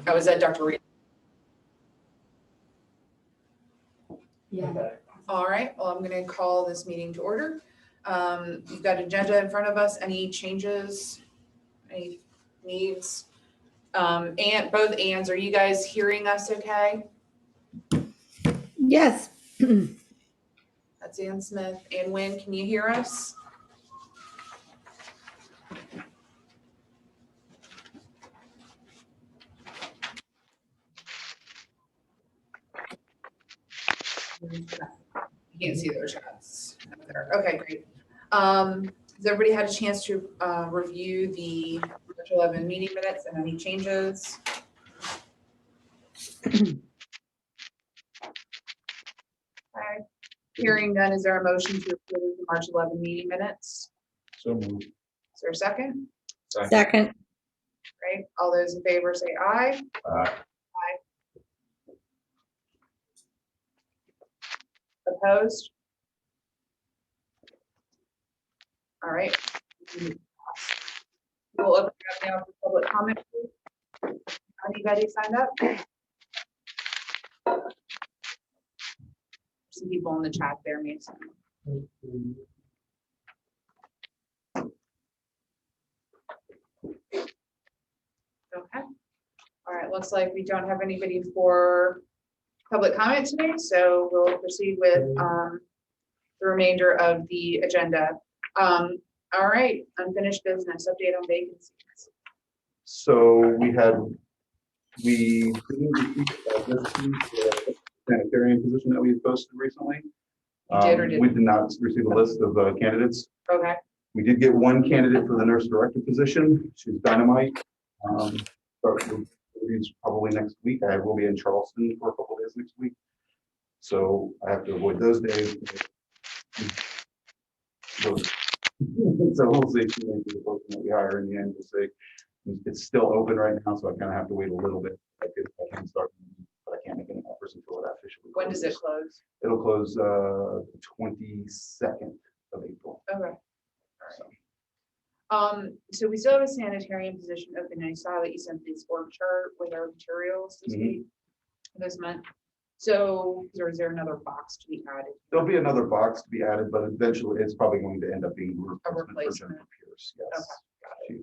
Oh, is that Dr. Reed? Yeah. Okay. All right, well, I'm going to call this meeting to order. You've got agenda in front of us. Any changes? Any needs? And both ands, are you guys hearing us okay? Yes. That's Ann Smith. And Wynn, can you hear us? You can't see their chats up there. Okay, great. Has everybody had a chance to review the March 11 meeting minutes and any changes? Okay. Hearing none, is there a motion to approve the March 11 meeting minutes? So moved. Is there a second? Second. Right, all those in favor say aye. Opposed? All right. We'll open it up now for public comment. Anybody signed up? Some people in the chat there, Mason. Okay. All right, looks like we don't have anybody for public comment today, so we'll proceed with the remainder of the agenda. All right, unfinished business, update on vacancies. So we didn't receive the sanitarian position that we had posted recently. You did or didn't? We did not receive a list of candidates. Okay, We did get one candidate for the nurse director position. She's dynamite. Interviews probably next week. I will be in Charleston for a couple of days next week, so I have to avoid those days. So we'll see. The person that we hire in the end, we'll see. It's still open right now, so I kind of have to wait a little bit. I can start, but I can't make any offers until it officially. when does it close? It'll close 22nd of April. Okay. So we still have a sanitarian position open. I saw that you sent this org chart with our materials this week, this month. So is there another box to be added? There'll be another box to be added, but eventually it's probably going to end up being A replacement. for Jennifer Pierce. Yes. Okay.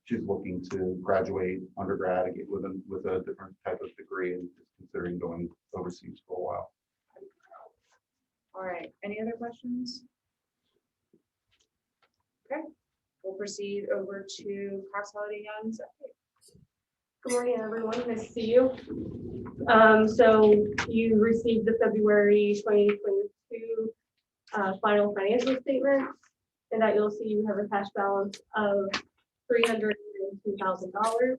She's looking to graduate undergrad and get with a different type of degree and is considering going overseas for a while. All right, any other questions? Okay, we'll proceed over to Cox Holiday Young's update. Good morning, everyone. Nice to see you. So you received the February 2022 final financial statement, and that you'll see you have a cash balance of $302,000.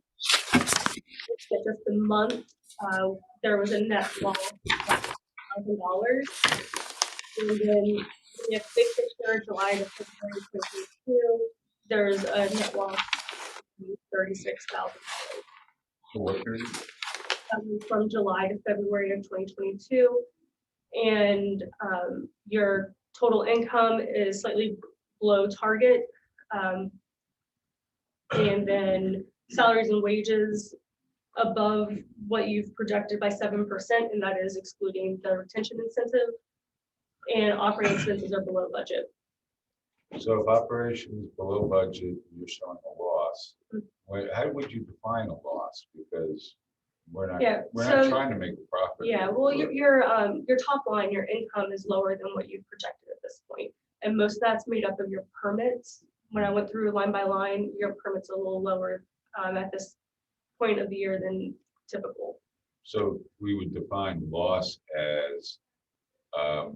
Just a month, there was a net loss of $1,000. And then the big picture, July to February 2022, there's a net loss of $36,000. What period? From July to February of 2022, and your total income is slightly below target, and then salaries and wages above what you've projected by 7%, and that is excluding the retention incentive, and operating expenses are below budget. So if operation is below budget, you're showing a loss. How would you define a loss? Because we're not trying to make a profit. Yeah, well, your top line, your income is lower than what you've projected at this point, and most of that's made up of your permits. When I went through line by line, your permits are a little lower at this point of the year than typical. So we would define loss as a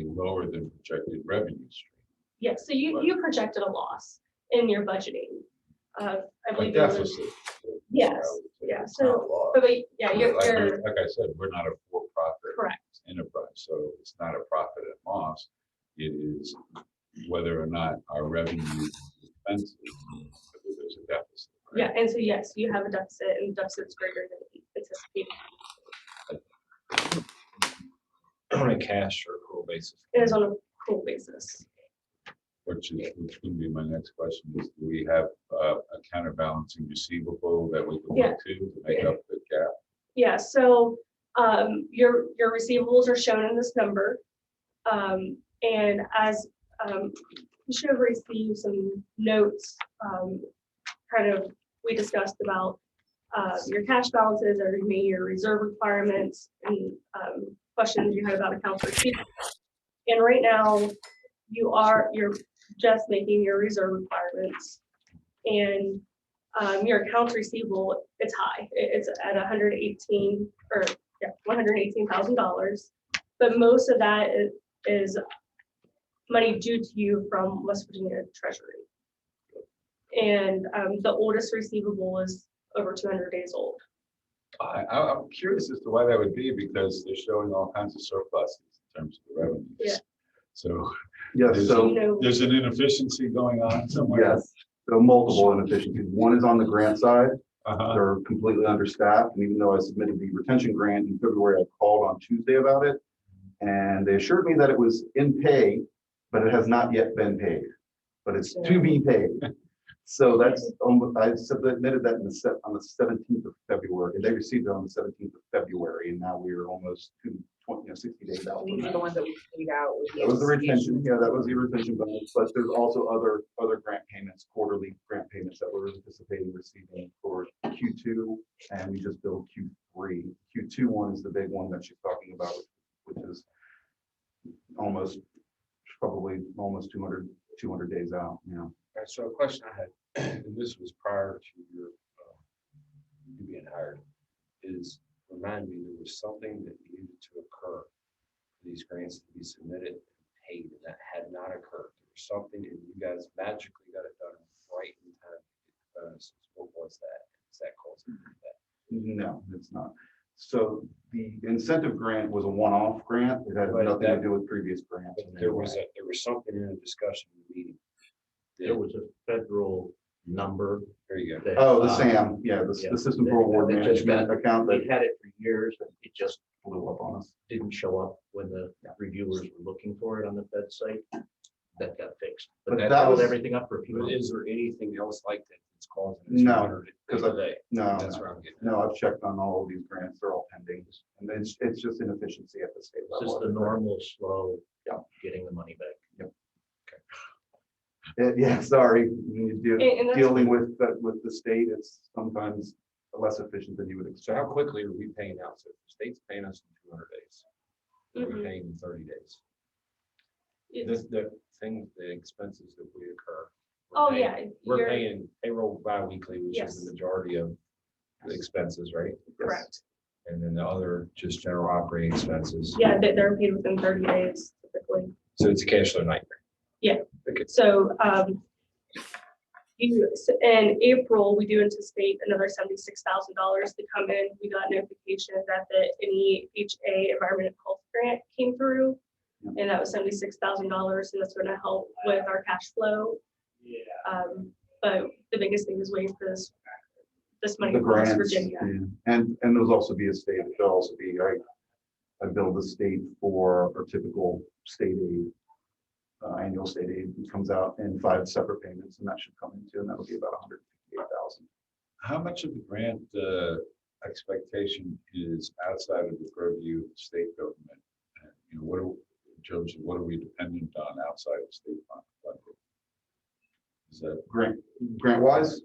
lower than projected revenue stream. Yes, so you projected a loss in your budgeting. I believe A deficit. Yes, yeah. So, but you're like I said, we're not a for-profit correct. enterprise, so it's not a profit and loss. It is whether or not our revenue expenses, whether there's a deficit. Right? Yeah, and so yes, you have a deficit, and the deficit is greater than anticipated. On a cash or accrual basis? It is on a accrual basis. We're which would be my next question, is do we have a counterbalancing receivable that we can Yeah. look to make up the gap? Yeah, so your receivables are shown in this number. And as you should have received some notes, kind of we discussed about your cash balances or maybe your reserve requirements and questions you had about accounts receivable. And right now you're just making your reserve requirements, and your accounts receivable, it's high. It's at $118,000. But most of that is money due to you from West Virginia Treasury. And the oldest receivable is over 200 days old. I'm curious as to why that would be, because they're showing all kinds of surpluses in terms of the revenues. Yeah. So Yes, there's, so, there's an inefficiency going on somewhere. yes, so multiple inefficiencies. One is on the grant side. Uh-huh. They're completely understaffed, and even though I submitted the retention grant in February, I called on Tuesday about it. And they assured me that it was in pay, but it has not yet been paid, but it's to be paid. So that's, I submitted that on the 17th of February, and they received it on the 17th of February, and now we're almost 60 days out. These are the ones that we paid out. with That was the retention, association. yeah, that was the retention bonus, but there's also other grant payments, quarterly grant payments that we're anticipating receiving for Q2, and we just billed Q3. Q2 one is the big one that she's talking about, which is probably almost 200 days out, you know. All right, so a question I had, and this was prior to your you being hired, is remind me there was something that needed to occur for these grants to be submitted and paid, and that had not occurred. There was something, and you guys magically got it done right in time to get the bonuses. What was that? Is that causing that? No, it's not. So the incentive grant was a one-off grant. It had But nothing to that- do with previous grants. But there was something in the discussion in the meeting. There was a federal number. There you go. that, Oh, the SAM, yeah, yeah, the System for Award that just got- Management account that We've had it for years, and it just blew up on us. didn't show up when the reviewers were looking for it on the Fed site. That got fixed, But but that that held was- everything up for a few But months. is there anything else like that that's causing? No, 200 'cause I- today? No, That's where I'm getting at. no, I've checked on all of these grants. They're all pending. And it's just inefficiency at the state It's level. just the normal slow Yeah. getting the money back. Yeah, sorry. When you And that's- dealing with the state, it's sometimes less efficient than you would So how expect. quickly are we paying out? So if the state's paying us in 200 days. We're Mhm. paying in 30 days. It's- The expenses that we incur. we're Oh, paying- yeah. We're you're paying payroll bi-weekly, which is Yes. the majority of the expenses, right? Correct. And then the other just general operating expenses. Yeah, they're paid within 30 days typically. So it's a cash flow nightmare. So in April, we do anticipate another $76,000 to come in. We got notification that the NEHA Environmental Health Grant came through. And that was $76,000, and that's going to help with our cash flow. But the biggest thing is waiting for this money The from West grants, Virginia. yeah. And there'll also be a state, there'll also be, I build the state for our typical state aid. Annual state aid comes out in 5 separate payments, and that should come into, and that'll be about 158,000. How much of the grant expectation is outside of the purview of the state government? And, in terms of what are we dependent on outside of state funding? Is that, Grant wise?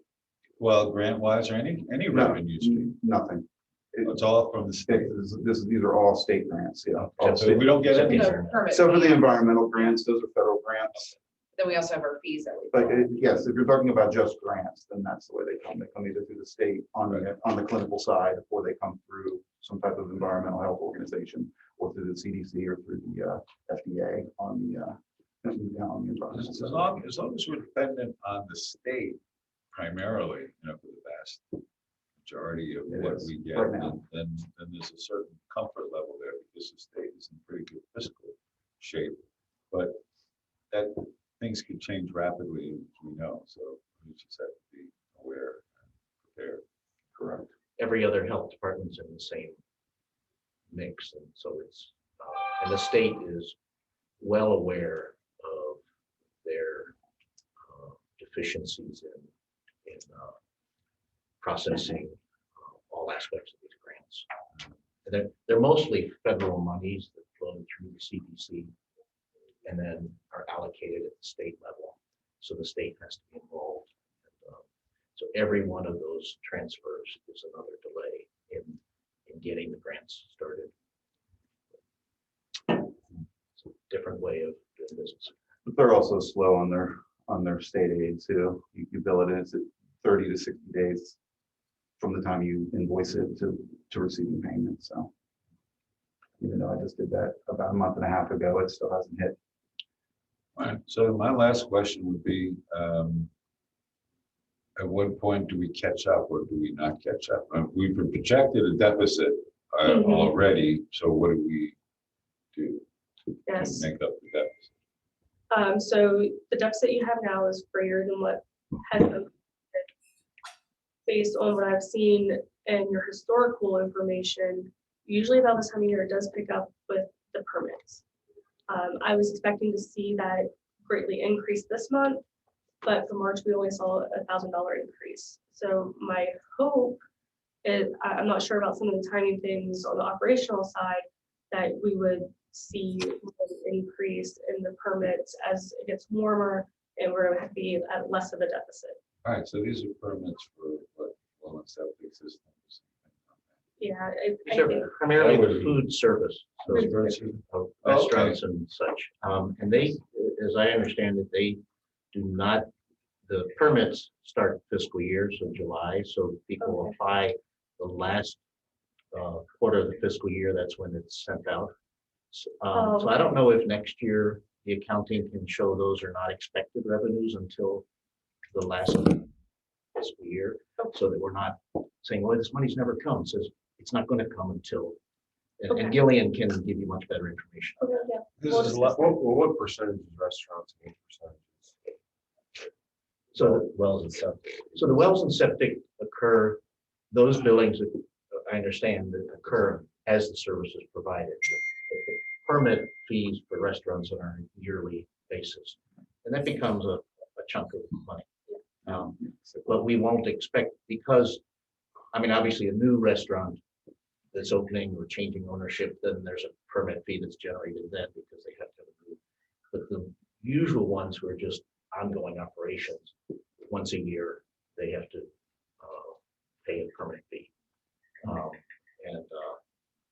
well, grant wise or any revenue stream? Nothing. It's all from the state. These are all state grants, yeah. All So state. we don't get any. The permit So for the fee. environmental grants, those are federal grants. Then we also have our fees that we. But yes, if you're talking about just grants, then that's the way they come. They come either through the state on the clinical side, or they come through some type of environmental health organization, or through the CDC, or through the FDA on the environmental As side. long as we're dependent on the state primarily, for the vast majority of It what is, we get, right now. then there's a certain comfort level there because the state is in pretty good fiscal shape. But that things could change rapidly, as we know, so we just have to be aware and prepared. Correct. Every other health department's in the same mix, and so and the state is well aware of their efficiencies in processing all aspects of these grants. And they're mostly federal monies that flow through the CDC and then are allocated at the state level. So the state has to be involved. And, so every one of those transfers is another delay in getting the grants started. It's a different way of doing business. But they're also slow on their state aid too. You bill it in, it's at 30 to 60 days from the time you invoice it to receiving payment, so. Even though I just did that about a month and a half ago, it still hasn't hit. All right, so my last question would be, at what point do we catch up or do we not catch up? We've projected a deficit already, so what do we do to Yes. make up the deficit? So the deficit you have now is greater than what has been projected. Based on what I've seen in your historical information, usually about this time of year, it does pick up with the permits. I was expecting to see that greatly increase this month, but for March, we only saw a $1,000 increase. So my hope is, I'm not sure about some of the timing things on the operational side, that we would see an increase in the permits as it gets warmer and we're going to be at less of a deficit. All right, so these are permits for what, well, and septic systems. Yeah, I These are think primarily That the would be- food service, so restaurants and such. And they, as I understand it, they do not, the permits start fiscal year, so July, so people Okay. apply the last quarter of the fiscal year, that's when it's sent out. So I don't know if next year the accounting can show those are not expected revenues until the last fiscal year, so that we're not saying, well, this money's never come. It says it's not going to come until, and Okay. Gillian can give you much better information. Okay, yeah. This We'll is discuss that. what percentage is restaurants and what percentage? So, Wells and stuff. so the wells and septic occur, those billings, that I understand, that occur as the service is provided. But the permit fees for restaurants are on a yearly basis, and that becomes a chunk of money. But we won't expect, because, I mean, obviously a new restaurant that's opening or changing ownership, then there's a permit fee that's generated then because they have to have a new. But the usual ones who are just ongoing operations, once a year, they have to pay a permit fee.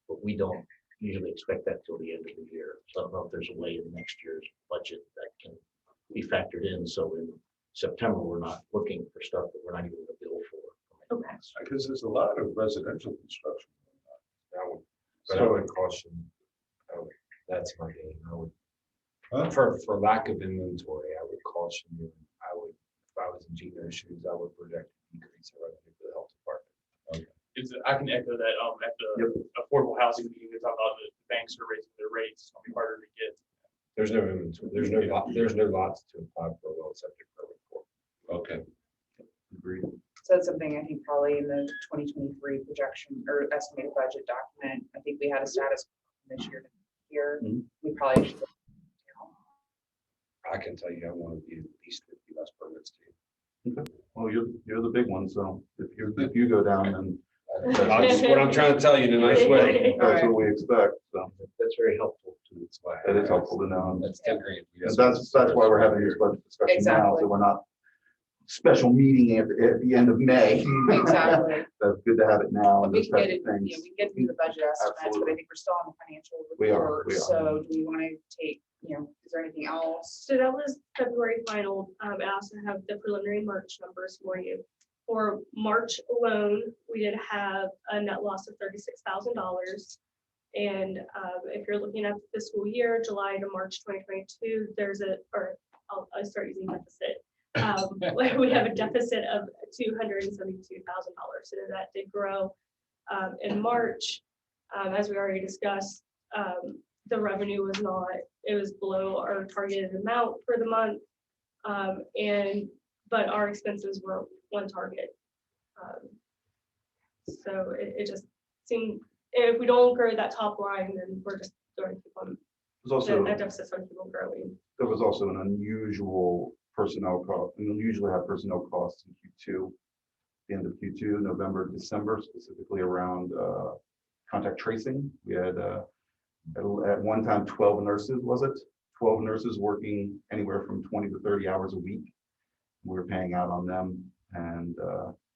But we don't usually expect that till the end of the year. So I don't know if there's a way in next year's budget that can be factored in, so in September, we're not looking for stuff that we're not even going to bill for. Okay. Because there's a lot of residential construction. But I would caution, that's my game. I would, for lack of inventory, I would caution you. If I was in Gino's shoes, I would project an increase in revenue for the health department. I can echo that, at the affordable housing meeting, they talk about the banks are raising their rates, it's gonna be harder to get. There's no inventory, there's no lots to apply for a well septic permit for. Okay, Agreed. So that's something I think probably in the 2023 projection or estimated budget document, I think we had a status this year to here. Mhm. We probably should. I can tell you, I want to be at least 50 less permits too. Well, you're the big one, so if you go down, then That's what I'm trying to tell you in a nice way. that's what we expect, so That's very helpful to That's why. that is helpful to know. That's the grant. And that's why we're having this budget discussion now, Exactly. so we're not special meeting at the end of May. Exactly. That's good to have it now and We this can type get of it, things. we can get through the budget estimates, but I Absolutely. think we're still on the financial We are, report. we are. So do we want to take, is there anything else? So that was February final. I also have the preliminary March numbers for you. For March alone, we did have a net loss of $36,000. And if you're looking at the fiscal year, July to March 2022, I'll start using deficit. We have a deficit of $272,000. So that did grow in March. As we already discussed, the revenue was not, it was below our targeted amount for the month. But our expenses were on target. So it just seemed, if we don't grow that top line, then we're just going to keep on, There's also, that deficit's going to keep on growing. there was also an unusual personnel costs, and we usually have personnel costs in Q2, the end of Q2, November, December, specifically around contact tracing. We had at one time 12 nurses, was it? 12 nurses working anywhere from 20 to 30 hours a week. We were paying out on them, and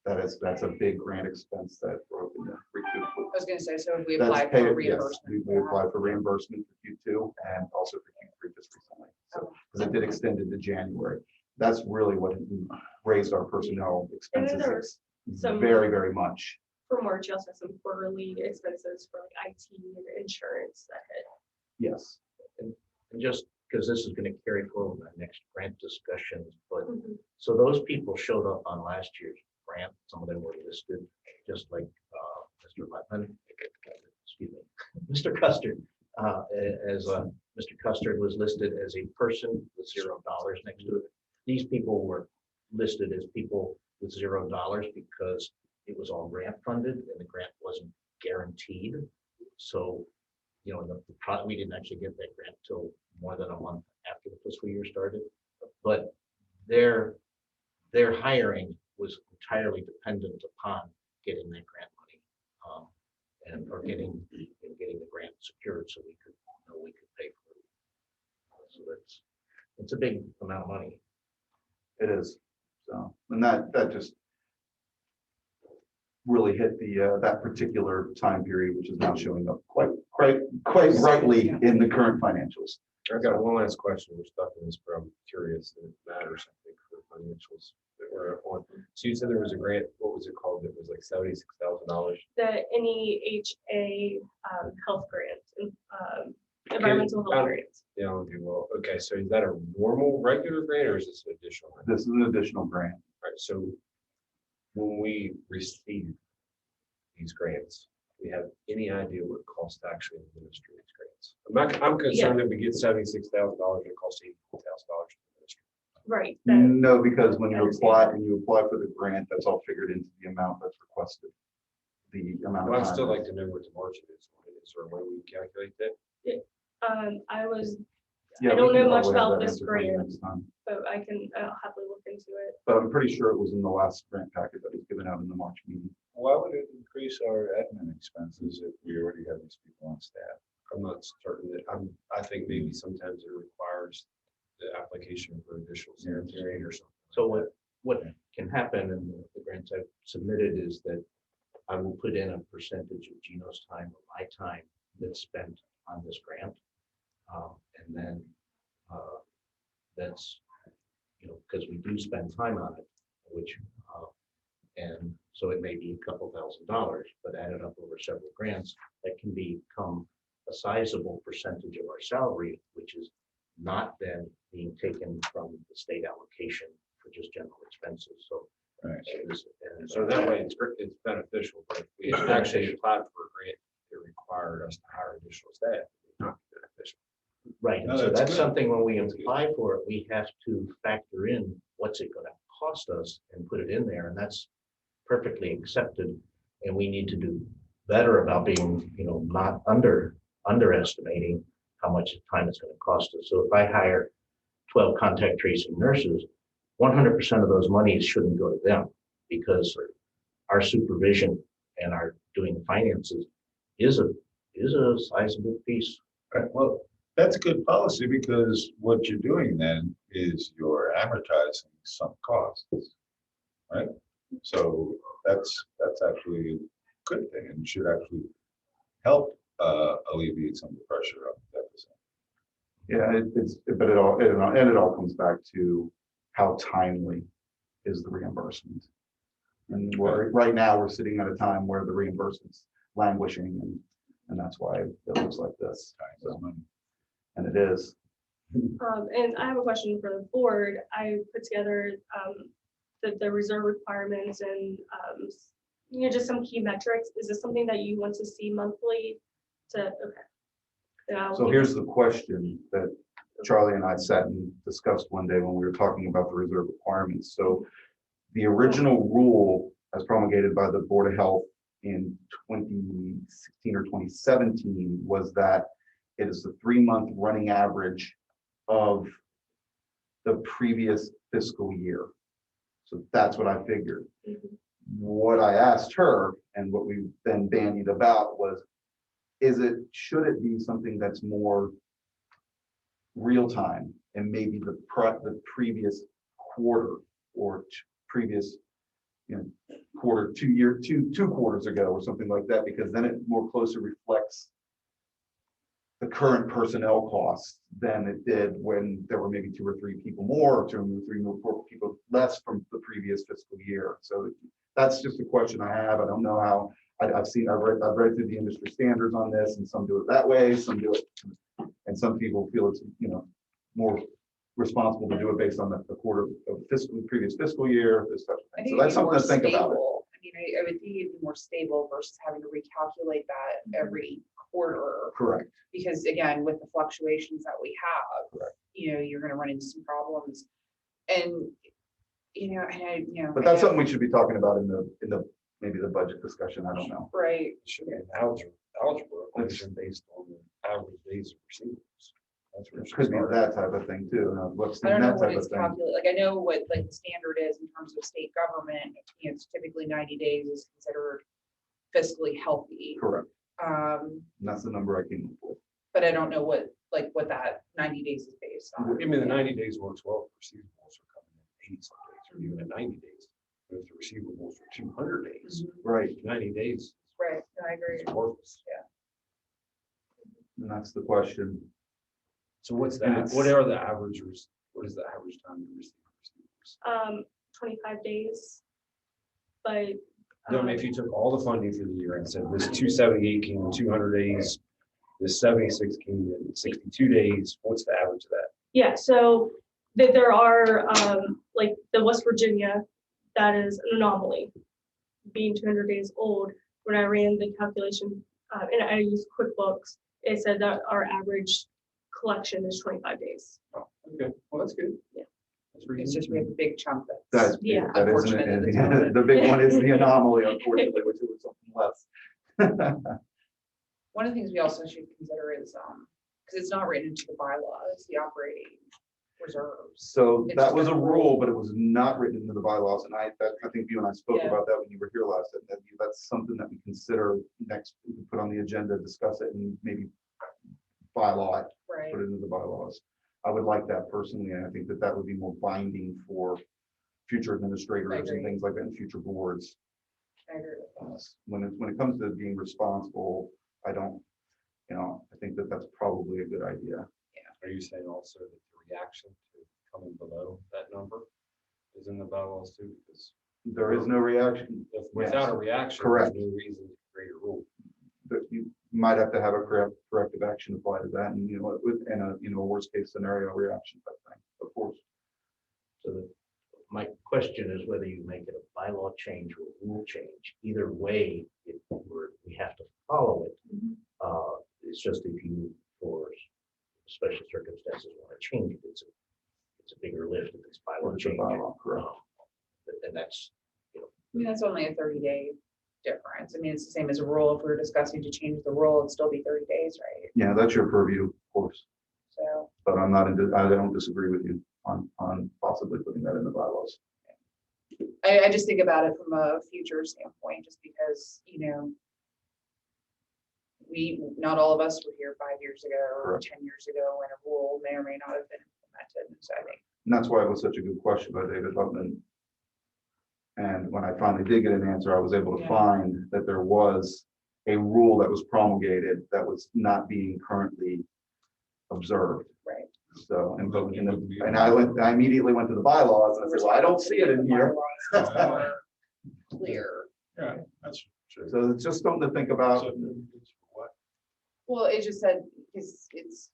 that's a big grant expense that we're hoping to recoup. I was gonna say, so if we That's apply paid- for yes, reimbursement. we applied for reimbursement for Q2 and also for Q3 just recently. So, because it did extend into January. That's really what raised our personnel And then there expenses was some- very, very much. For March, you also have some quarterly expenses for like IT and insurance that hit. Yes. And just because this is going to carry forward our next grant discussions, but Mhm. so those people showed up on last year's grant. Some of them were listed, just like Mr. Letman, excuse me, Mr. Custard, as Mr. Custard was listed as a person with $0 next to it. These people were listed as people with $0 because it was all grant funded and the grant wasn't guaranteed. So, you know, we didn't actually get that grant till more than a month after the fiscal year started. But their hiring was entirely dependent upon getting that grant money, or getting the grant secured so we could pay for it. So it's a big amount of money. It is. So, and that just really hit that particular time period, which is now showing up quite brightly in the current financials. I've got one last question. We're stuck in this, but I'm curious that it matters, I think, for financials that we're on. So you said there was a grant, what was it called? It was like $76,000. The NEHA health grant, environmental health grants. Yeah, okay, well, okay, so is that a normal, regular grant or is this an additional grant? This is an additional grant. Right, so when we receive these grants, do we have any idea what it costs to actually administer these grants? I'm concerned that we get $76,000 and it costs $84,000 to administer. Right. No, because when I you understand. apply for the grant, that's all figured into the amount that's requested. The amount of Well, I'd time. still like to know what the margin is. Is there a way we calculate that? Yeah, I we don't can know much probably have about that this answer for you grant, next time. but I'll happily look into it. But I'm pretty sure it was in the last grant packet that was given out in the March meeting. Why would it increase our admin expenses if we already have these people on staff? I'm not certain that, I think maybe sometimes it requires the application for additional sanitary or something. So what can happen in the grants I've submitted is that I will put in a percentage of Gino's time or my time that's spent on this grant. And then that's, because we do spend time on it, which, and so it may be a couple $1,000s, but added up over several grants, that can become a sizable percentage of our salary, which is not then being taken from the state allocation for just general expenses. So, Right. So that way it's beneficial, but if we had actually applied for a grant that required us to hire additional staff, it's not beneficial. right, No, and so that's that's good. something when we That's good. apply for it, we have to factor in what's it gonna cost us and put it in there, and that's perfectly accepted. And we need to do better about being, not underestimating how much time it's gonna cost us. So if I hire 12 contact tracing nurses, 100% of those monies shouldn't go to them, because our supervision and our doing the finances is a sizable piece. Right, well, that's a good policy because what you're doing then is you're amortizing some costs. Right? So that's actually a good thing and should actually help alleviate some of the pressure of the deficit. Yeah, but it all comes back to how timely is the reimbursement. And right now we're sitting at a time where the reimbursement's languishing, and that's why it looks like this. So, and it is. And I have a question for the board. I put together the reserve requirements and just some key metrics. Is this something that you want to see monthly? Okay. Yeah, So here's the question that Charlie and I sat and discussed one day when we were talking about the reserve requirements. So the original rule as promulgated by the Board of Health in 2016 or 2017 was that it is the 3-month running average of the previous fiscal year. So that's what I figured. Mhm. What I asked her and what we then bandied about was, should it be something that's more real time and maybe the previous quarter or previous, quarter, 2 quarters ago or something like that, because then it more closely reflects the current personnel costs than it did when there were maybe 2 or 3 people more, or 2 or 3 more people less from the previous fiscal year. So that's just a question I have. I don't know how. I've read through the industry standards on this, and some do it that way, some do it, and some people feel it's more responsible to do it based on the quarter of previous fiscal year, this type of I thing. think So that's it'd be something to think about. stable. I mean, I would think it'd be more stable versus having to recalculate that every quarter. Correct. Because again, with the fluctuations that we have, Correct. you're gonna run into some problems. And, But that's something we should be talking about in the maybe the budget discussion. I don't know. right. It should be an algebra equation based on the average days of receivables. That's where it should Could be start. that type of thing too. What's I don't know that what type of it's thing? calculated, like I know what like the standard is in terms of state government, it's typically 90 days is considered fiscally healthy. Correct. Um, And that's the number I came up with. but I don't know what that 90 days is based on. I mean, the 90 days works well. If receivables are coming in 80 some days, or even at 90 days. But if the receivables are 200 days, Right. 90 days Right, no, I agree. is worthless. And that's the question. So what's And that? it's- What are the averages? What is the average time to receive receivables? 25 days. But. No, I mean, if you took all the funding for the year and said this 278 came in 200 days, this 76 came in 62 days, what's the average of that? Yeah, so there are, like the West Virginia, that is an anomaly. Being 200 days old, when I ran the calculation, and I used QuickBooks, it said that our average collection is 25 days. Oh, okay, well, that's good. Yeah. That's It's reasonable. just we have a big chunk That's Yeah. that isn't Unfortunate at the it. moment. The big one is the anomaly, unfortunately, which is something less. One of the things we also should consider is, because it's not written into the bylaws, the operating reserves. So It's that was just a a rule, rule. but it was not written into the bylaws. And I think you and I spoke Yeah. about that when you were here last. And that's something that we consider next, we can put on the agenda, discuss it, and maybe bylaw it, Right. put it into the bylaws. I would like that personally, and I think that would be more binding for future administrators and agree. things like that, and future boards. I agree with that. When it comes to being responsible, I don't, I think that that's probably a good idea. Are you saying also that the reaction to coming below that number is in the bylaws too? Because There is no reaction. if without a reaction, Correct. there's no reason to create a rule. That you might have to have a corrective action apply to that, and in a worst case scenario reaction type thing, of course. So my question is whether you make it a bylaw change or a rule change. Either way, we have to follow it. It's just if you, for special circumstances, want to change it, it's a bigger lift if it's bylaw It's a change. bylaw, correct. And that's, I mean, that's only a 30-day difference. I mean, it's the same as a rule. If we're discussing to change the rule, it'd still be 30 days, right? Yeah, that's your purview, of course, So, but I don't disagree with you on possibly putting that in the bylaws. I just think about it from a future standpoint, just because, not all of us were here 5 years ago or Correct. 10 years ago when a rule may or may not have been implemented. So I think, And that's why it was such a good question by David Lutman. And when I finally did get an answer, I was able to Yeah. find that there was a rule that was promulgated that was not being currently observed. right. So, and I immediately went to the bylaws and I said, well, I don't see it in here. Bylaws are more Clear. Yeah, that's true. So it's just something to think about. So it's what? Well, it just said, because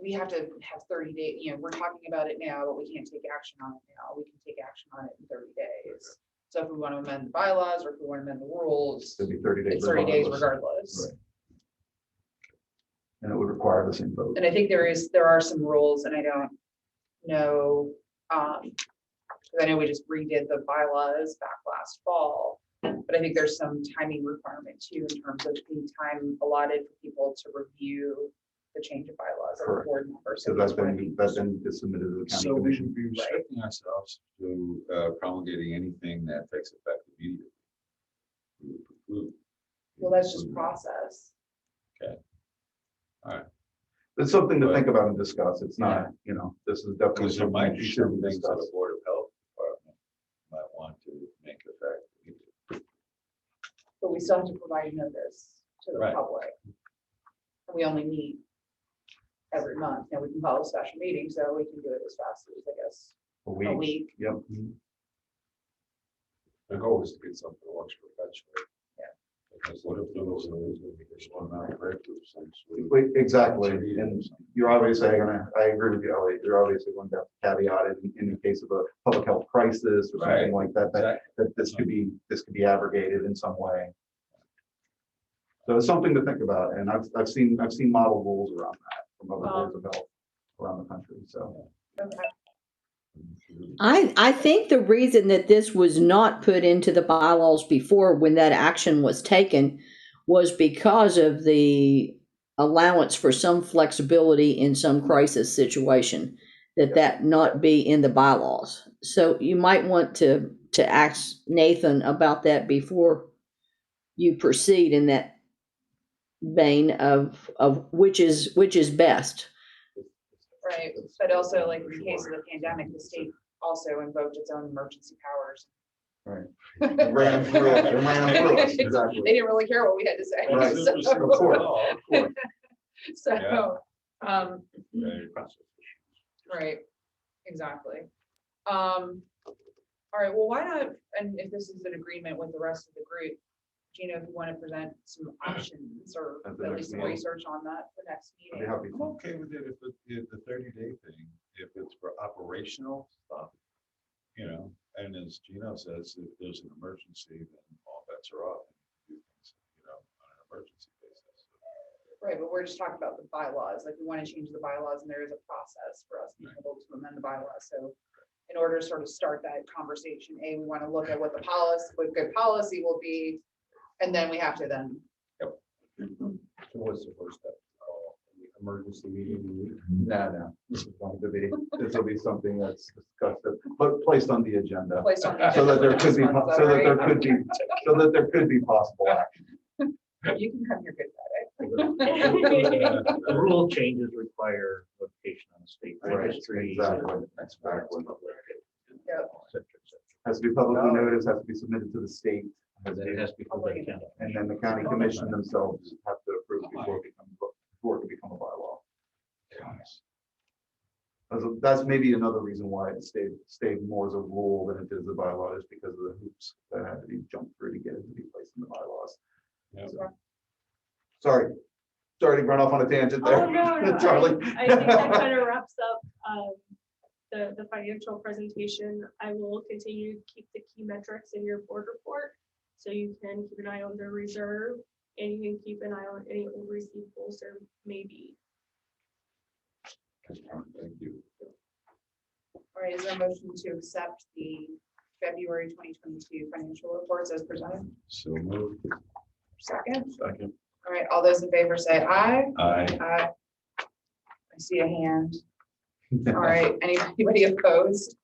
we have to have 30 days, we're talking about it now, but we can't take action on it now. We can take action on it in 30 days. So if we want to amend the bylaws or if we want to amend the rules, It'd be 30 days. it's 30 days regardless. regardless. Right. And it would require the same vote. And I think there are some rules, and I don't know, because I know we just redid the bylaws back last fall, but I think there's some timing requirement too in terms of the time allotted for people to review the change of bylaws of the Correct. board member. So we that's just wanna been, be- that's been submitted to the county So we commission. should be restricting ourselves to promulgating anything that takes effect immediately. We would preclude. Well, that's just process. It's something to But- think about and discuss. It's not, you know, this is definitely Because there something might that be should some be things that the discussed. Board of Health Department might want to make effect. But we still have to provide notice to the Right. public. And we only meet every month, and we can call a special meeting, so we can do it as fast as, I guess, A a week. week. Yep. The goal is to get something that works perpetually. Yeah. Because what if there was there's one amount of break groups, essentially. Wait, exactly. And you're obviously gonna, I agree with you, Elliot. You're obviously going to have to caveat it in the case of a public health crisis or something like that, that this could be abrogated in some way. So it's something to think about. And I've seen model rules around that from other boards of health around the country. So. Okay. I think the reason that this was not put into the bylaws before when that action was taken was because of the allowance for some flexibility in some crisis situation, that not be in the bylaws. So you might want to ask Nathan about that before you proceed in that vein of which is best. Right, but also like in the case of the pandemic, the state also invoked its own emergency powers. Right. They ran through it. They ran through us. Exactly. They didn't really care what we had to say. Right. so- Of course, of course. So, Yeah. Very process. right, exactly. All right, well, why not, and if this is an agreement with the rest of the group, Gina, if you want to present some options or At the at next least some meeting. research on that for next I'd be meeting. happy I'm to. okay with it if the 30-day thing, if it's for operational stuff, you know, and as Gino says, if there's an emergency, then all bets are off. And do things, you know, on an emergency basis. Right, but we're just talking about the bylaws, like we want to change the bylaws and there is a process for us being able to amend the bylaws, so. In order to sort of start that conversation, we want to look at what what good policy will be, and then we have to then. So what's the first step? The emergency meeting? No. This is going to be, this will be something that's discussed, but placed on the agenda. Place on the So that there agenda could be, for next month, so that there alright? could be, so that there could be possible action. You can come here good The rule changes require notification on the state Right, registry. exactly. Exactly. Yep. Has to be publicly noticed, has to be submitted to the state, And then it has to be put by the county. and then the county commission themselves have to approve before it can become a bylaw. That's maybe another reason why it stayed more as a rule than it is a bylaw, is because of the hoops that had to be jumped through to get it to be placed in the bylaws. Yeah. So, Sorry to run off on a tangent there. Oh, no, Charlie. I think that kind of wraps up the financial presentation. I will continue to keep the key metrics in your board report. So you can keep an eye on the reserve and you can keep an eye on any old receivables there may be. Thank you. All right, is there a motion to accept the February 2022 financial reports as presented? So moved. Second, Second. all right, all those in favor say aye. Aye. Aye. I see a hand. All right, anybody opposed?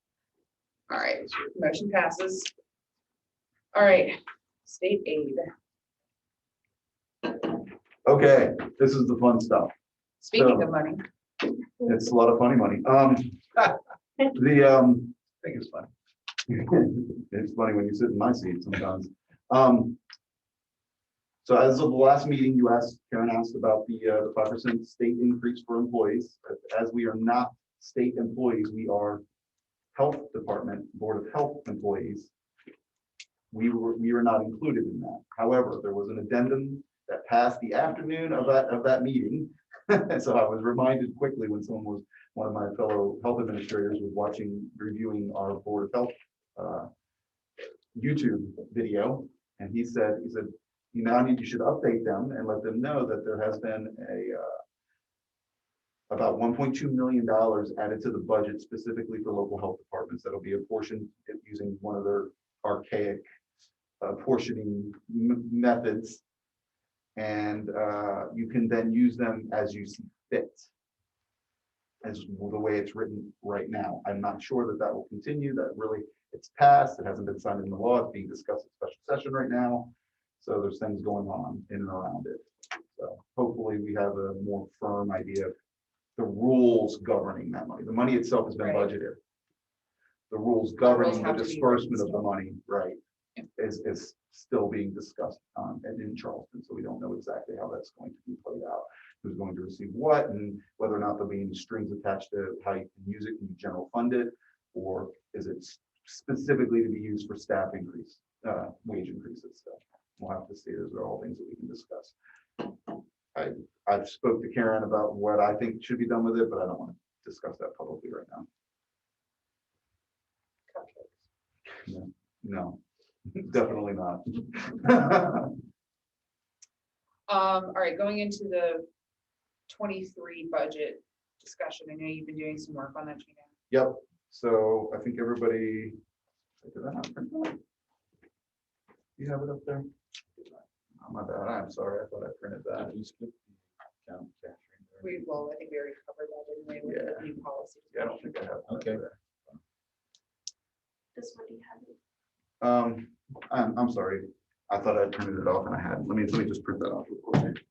All right, motion passes. All right, state aid. Okay, this is the fun stuff. Speaking So- of money, It's a lot of funny money. I think it's funny. It's funny when you sit in my seat sometimes. So as of the last meeting, Karen asked about the 5% state increase for employees. As we are not state employees, we are health department, Board of Health employees. We were not included in that. However, there was an addendum that passed the afternoon of that meeting. So I was reminded quickly when one of my fellow health administrators was reviewing our Board of Health YouTube video, and he said, you should update them and let them know that there has been about $1.2 million added to the budget specifically for local health departments. That'll be apportioned using one of their archaic portioning methods. And you can then use them as you see fit, as the way it's written right now. I'm not sure that that will continue. That really, it's passed. It hasn't been signed into law. It's being discussed in special session right now. So there's things going on in and around it. So hopefully we have a more firm idea of the rules governing that money. The money itself has been Right. budgeted. The rules governing the have to be disbursement of written the still. money, right, Yeah. is still being discussed and in Charleston. So we don't know exactly how that's going to be played out. Who's going to receive what, and whether or not there'll be any strings attached to how you can use it. Can you general fund it, or is it specifically to be used for staff increase, wage increases? So we'll have to see. Those are all things that we can discuss. I've spoke to Karen about what I think should be done with it, but I don't want to discuss that publicly right now. No, definitely not. All right, going into the 23 budget discussion. I know you've been doing some work on that, Gina. Yep, so I think everybody, did I not print that? You have it up there? Oh, my bad, I'm sorry, I thought I printed that. You skipped the account capturing there. Well, I think we already covered that anyway with the new policy. Yeah, I don't think I have. that Okay. there. This one, do you have it? I'm sorry, I thought I printed it off and I hadn't. Let me just print that off real quick.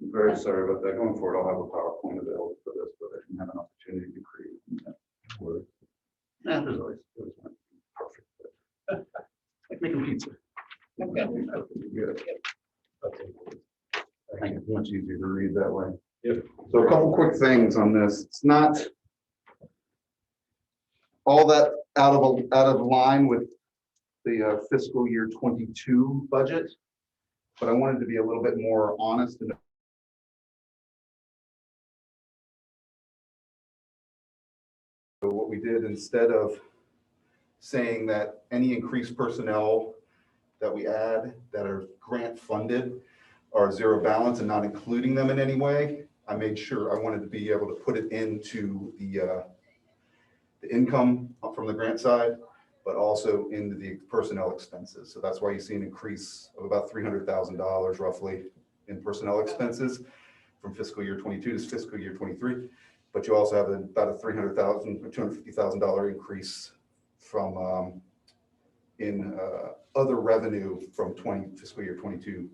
I'm very sorry about that. Going forward, I'll have a PowerPoint available for this, but I didn't have an opportunity to create that Word. Yeah, there's always one perfect. but- Like making pizza. Okay. That would be good. Okay. I think it's much easier to read that way. Yep. So a couple quick things on this. It's not all that out of line with the fiscal year 22 budget, but I wanted to be a little bit more honest and so what we did, instead of saying that any increased personnel that we add that are grant funded are zero balance and not including them in any way, I made sure I wanted to be able to put it into the income from the grant side, but also into the personnel expenses. So that's why you see an increase of about $300,000 roughly in personnel expenses from fiscal year 22 to fiscal year 23. But you also have about a $300,000 or $250,000 increase from in other revenue from fiscal year 22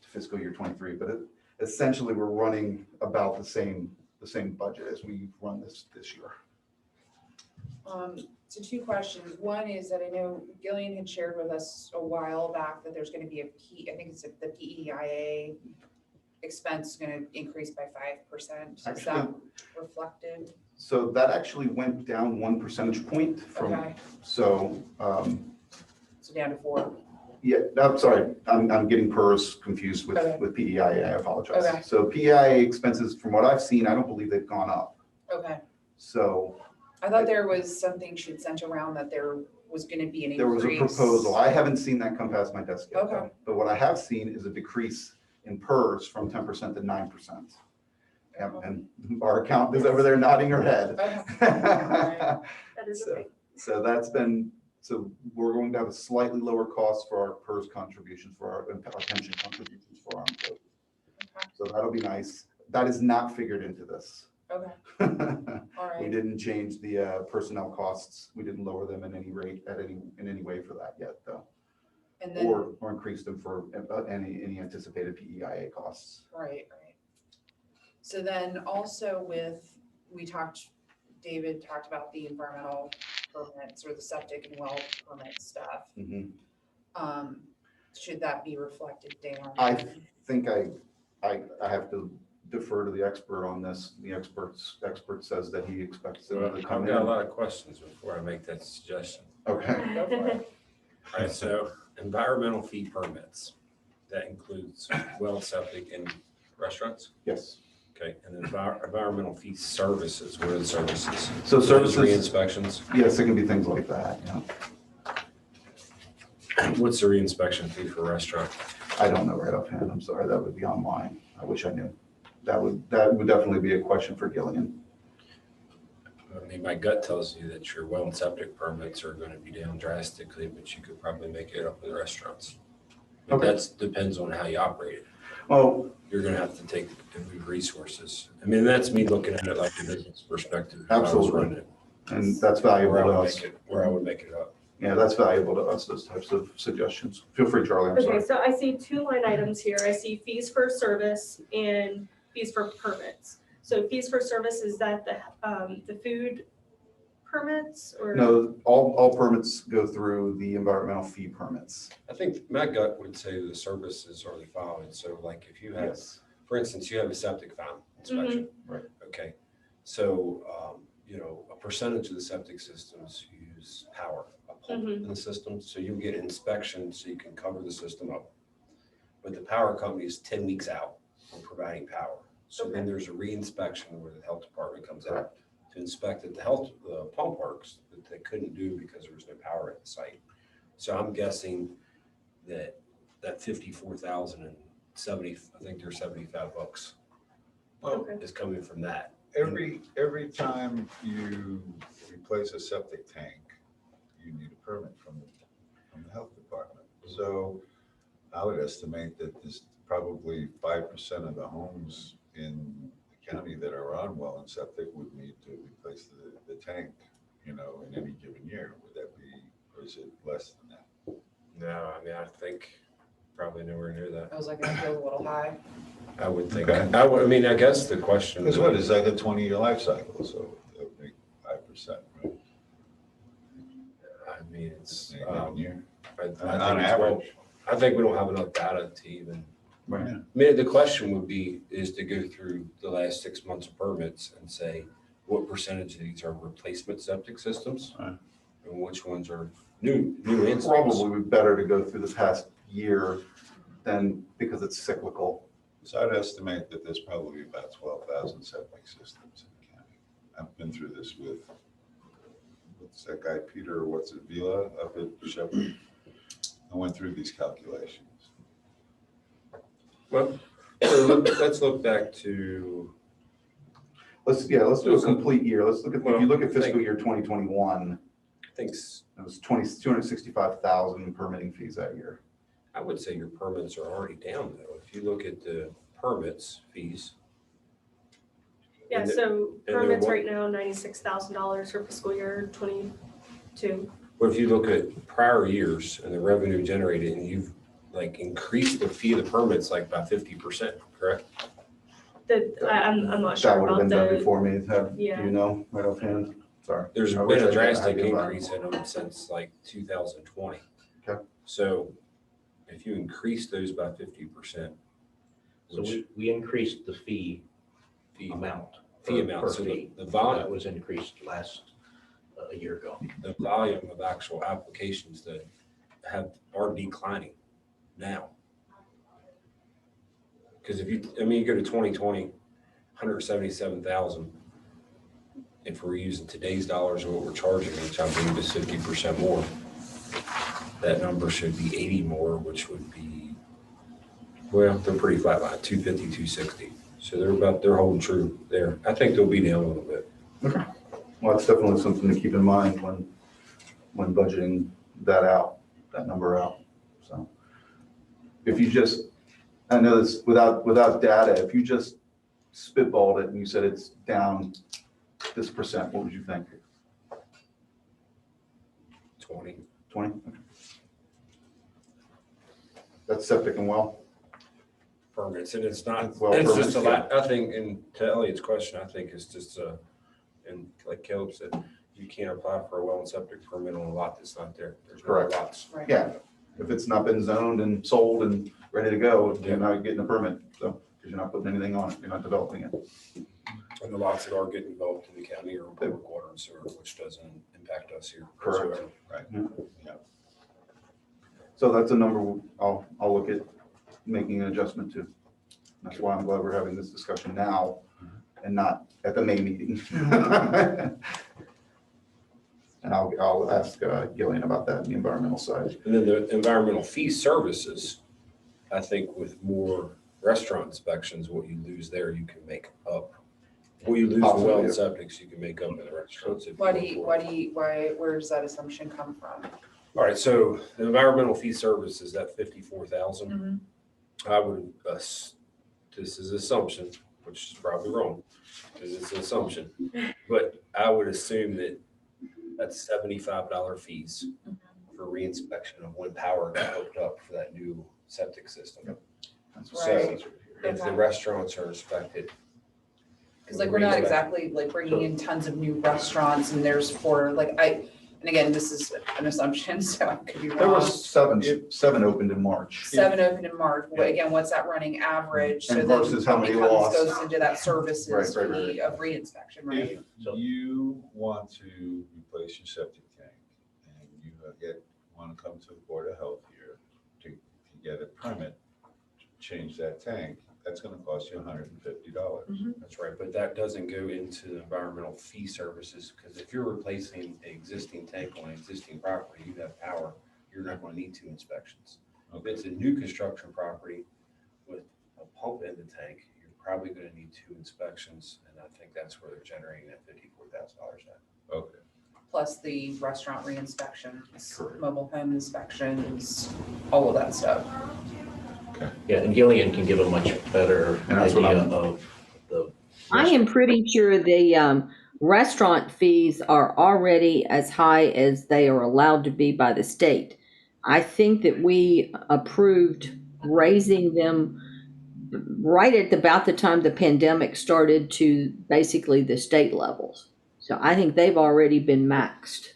to fiscal year 23. But essentially, we're running about the same budget as we run this year. So two questions. One is that I know Gillian had shared with us a while back that there's going to be I think it's the PEIA expense is going to increase by 5%. Is that Actually, reflected? so that actually went down 1 percentage point from, Okay, so, so down to 4. yeah, I'm sorry, I'm getting PERS confused Okay. with PEIA, I apologize. Okay. So PEIA expenses, from what I've seen, I don't believe they've gone up. Okay. So I thought there was something she'd sent around that there was going to be an increase. there was a proposal. I haven't seen that come past my desk yet. though. Okay. But what I have seen is a decrease in PERS from 10% to 9%. And our accountant is over there nodding her head. That is a So- thing. So that's been, so we're going to have a slightly lower cost for our PERS contributions for our pension contributions for our employees. So that'll be nice. That is not figured into this. Okay, all We right. didn't change the personnel costs. We didn't lower them in any rate in any way for that yet, though. And then, Or increase them for any anticipated PEIA costs. right. So then also David talked about the environmental permits or the septic and well permit stuff. Mhm. Should that be reflected down? I think I have to defer to the expert on this. The expert says that he expects them Well, to I've come got a in. lot of questions before I make that suggestion. Okay, Go for it. All right, so environmental fee permits, that includes well, septic, and restaurants? yes. Okay, and then environmental fee services, what are the services? So Those services, re-inspections, yes, it can be things like that, yeah. what's the re-inspection fee for a restaurant? I don't know right offhand, I'm sorry, that would be online. I wish I knew. That would definitely be a question for Gillian. I mean, my gut tells you that your well and septic permits are gonna be down drastically, but you could probably make it up with restaurants. But Okay. that depends on how you operate it. Well, You're gonna have to take and move resources. I mean, that's me looking at it like a business perspective. if I was Absolutely. running it, and that's valuable Where I to would us. make it, where I would make it up. Yeah, that's valuable to us, those types of suggestions. Feel free, Charlie, I'm Okay, sorry. so I see two line items here. I see fees for service and fees for permits. So fees for service, is that the food permits or? No, all permits go through the environmental fee permits. I think my gut would say the services are the following. So like if you have, Yes. for instance, you have a septic fountain inspection. Right. Okay, so, a percentage of the septic systems use power, a pump in the system, so you get inspection so you can cover the system up. But the power company is 10 weeks out on providing power. So then Okay. there's a re-inspection where the health department comes out to inspect that the pump works that they couldn't do because there was no power at the site. So I'm guessing that 54,070, I think they're $75 Well, is coming from that. every time you replace a septic tank, you need a permit from the health department. So I would estimate that there's probably 5% of the homes in the county that are on well and septic would need to replace the tank, in any given year. Would that be, or is it less than that? No, I mean, I think probably nowhere near that. I was like, that feels a little high. I would think, Okay. I mean, I guess the question. Because what, it's like a 20-year life cycle, so that would make 5%, right? I mean, it's, In a given year. I think On it's well- average. I think we don't have enough data to even, Right. I mean, the question would be, is to go through the last 6 months of permits and say, what percentage of these are replacement septic systems? Right. And which ones are new installs? Probably would be better to go through the past year than, because it's cyclical. So I'd estimate that there's probably about 12,000 septic systems in the county. I've been through this what's that guy, Peter, or what's it, Vila up at Shepherd? I went through these calculations. Well, let's look back to, Let's do a complete year. Let's look at, if you look at fiscal year 2021, I think, it was 265,000 permitting fees that year. I would say your permits are already down though. If you look at the permits fees, Yeah, And so they're permits what? right now, $96,000 for fiscal year 22. but if you look at prior years and the revenue generated and you've like increased the fee of the permits like by 50%, correct? I'm not That sure would have about been done the, before me. Do yeah. you know right offhand? Sorry. There's I wish been I a had an drastic idea about it. increase in them since like 2020. Okay. So if you increase those by 50%, So which we increased the fee fee amount. fee per- amount, per so fee. the That volume, was increased a year ago. the volume of actual applications that are declining now. Because if you go to 2020, 177,000. If we're using today's dollars and what we're charging, which I believe is 50% more, that number should be 80 more, which would be, well, they're pretty flat line, 250, 260. So they're holding true there. I think they'll be down a little bit. Well, that's definitely something to keep in mind when budgeting that number out, so. If you just, I know this, without data, if you just spitballed it and you said it's down this percent, what would you think? 20. 20? That's septic and well? Permits, and it's not, Well, it's just permits, a lot, I think, and to Elliot's question, I think it's just, and like Caleb said, you can't apply for a well and septic permit on a lot that's not there. There's no Correct. lots. Right. Yeah, if it's not been zoned and sold and ready to go, you're not getting a permit, so, because you're not putting anything on it, you're not developing it. And the lots that are getting developed in the county are public water and sewer, which doesn't impact us here. Correct. whatsoever. Right. So that's a number I'll look at making an adjustment to. That's why I'm glad we're having this discussion now and not at the May meeting. And I'll ask Gillian about that, the environmental side. And then the environmental fee services, I think with more restaurant inspections, what you lose there, you can make up. What you lose in Possibly, well and yeah. septics, you can make up in the restaurants. if you go for it. where does that assumption come from? All right, so the environmental fee services, that 54,000, Mhm. I would, this is assumption, which is probably wrong, because it's an assumption. But I would assume that that's $75 fees for reinspection of when power got hooked up for that new septic system. That's Right. what- If the Okay. restaurants are inspected. Cause like, we're not exactly like bringing in tons of new restaurants and there's and again, this is an assumption, so I could be There wrong. was seven opened in March. 7 opened in March, again, what's that running average? So And then versus how many becomes- lost. Goes into that services Right, right, fee of reinspection, right? If you want to replace your septic tank and you want to come to the Board of Health here to get a permit, to change that tank, that's going to cost you $150. That's right, but that doesn't go into the environmental fee services, because if you're replacing an existing tank on an existing property, you have power, you're not going to need 2 inspections. If it's a new construction property with a pump in the tank, you're probably going to need 2 inspections, and I think that's where they're generating that $54,000 at. Okay. Plus the restaurant re-inspections, Correct. mobile home inspections, all of that stuff. Yeah, and Gillian can give a much better And that's what idea I'm- of the. I am pretty sure the restaurant fees are already as high as they are allowed to be by the state. I think that we approved raising them right at about the time the pandemic started to basically the state levels. So I think they've already been maxed.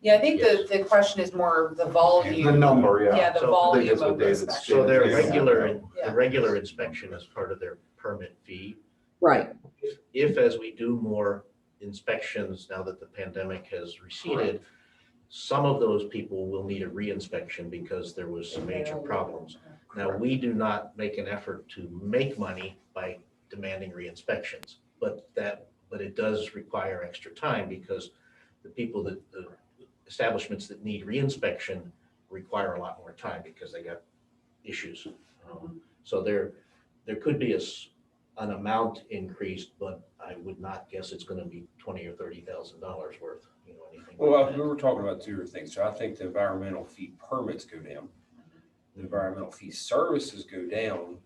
Yeah, I think Yes. the question is more the volume. The number, yeah. Yeah, the So- I think volume that's what of David's inspection. So their Yeah. Yeah. regular inspection is part of their permit fee. Right. If as we do more inspections, now that the pandemic has receded, some of those people will need a reinspection because there was some major problems. Now, we do not make an effort to make money by demanding re-inspections, but it does require extra time because the establishments that need re-inspection require a lot more time because they got issues. So there could be an amount increased, but I would not guess it's gonna be $20,000 or $30,000 worth, anything. Well, like we were talking about 2 different things. So I think the environmental fee permits go down. The environmental fee services go down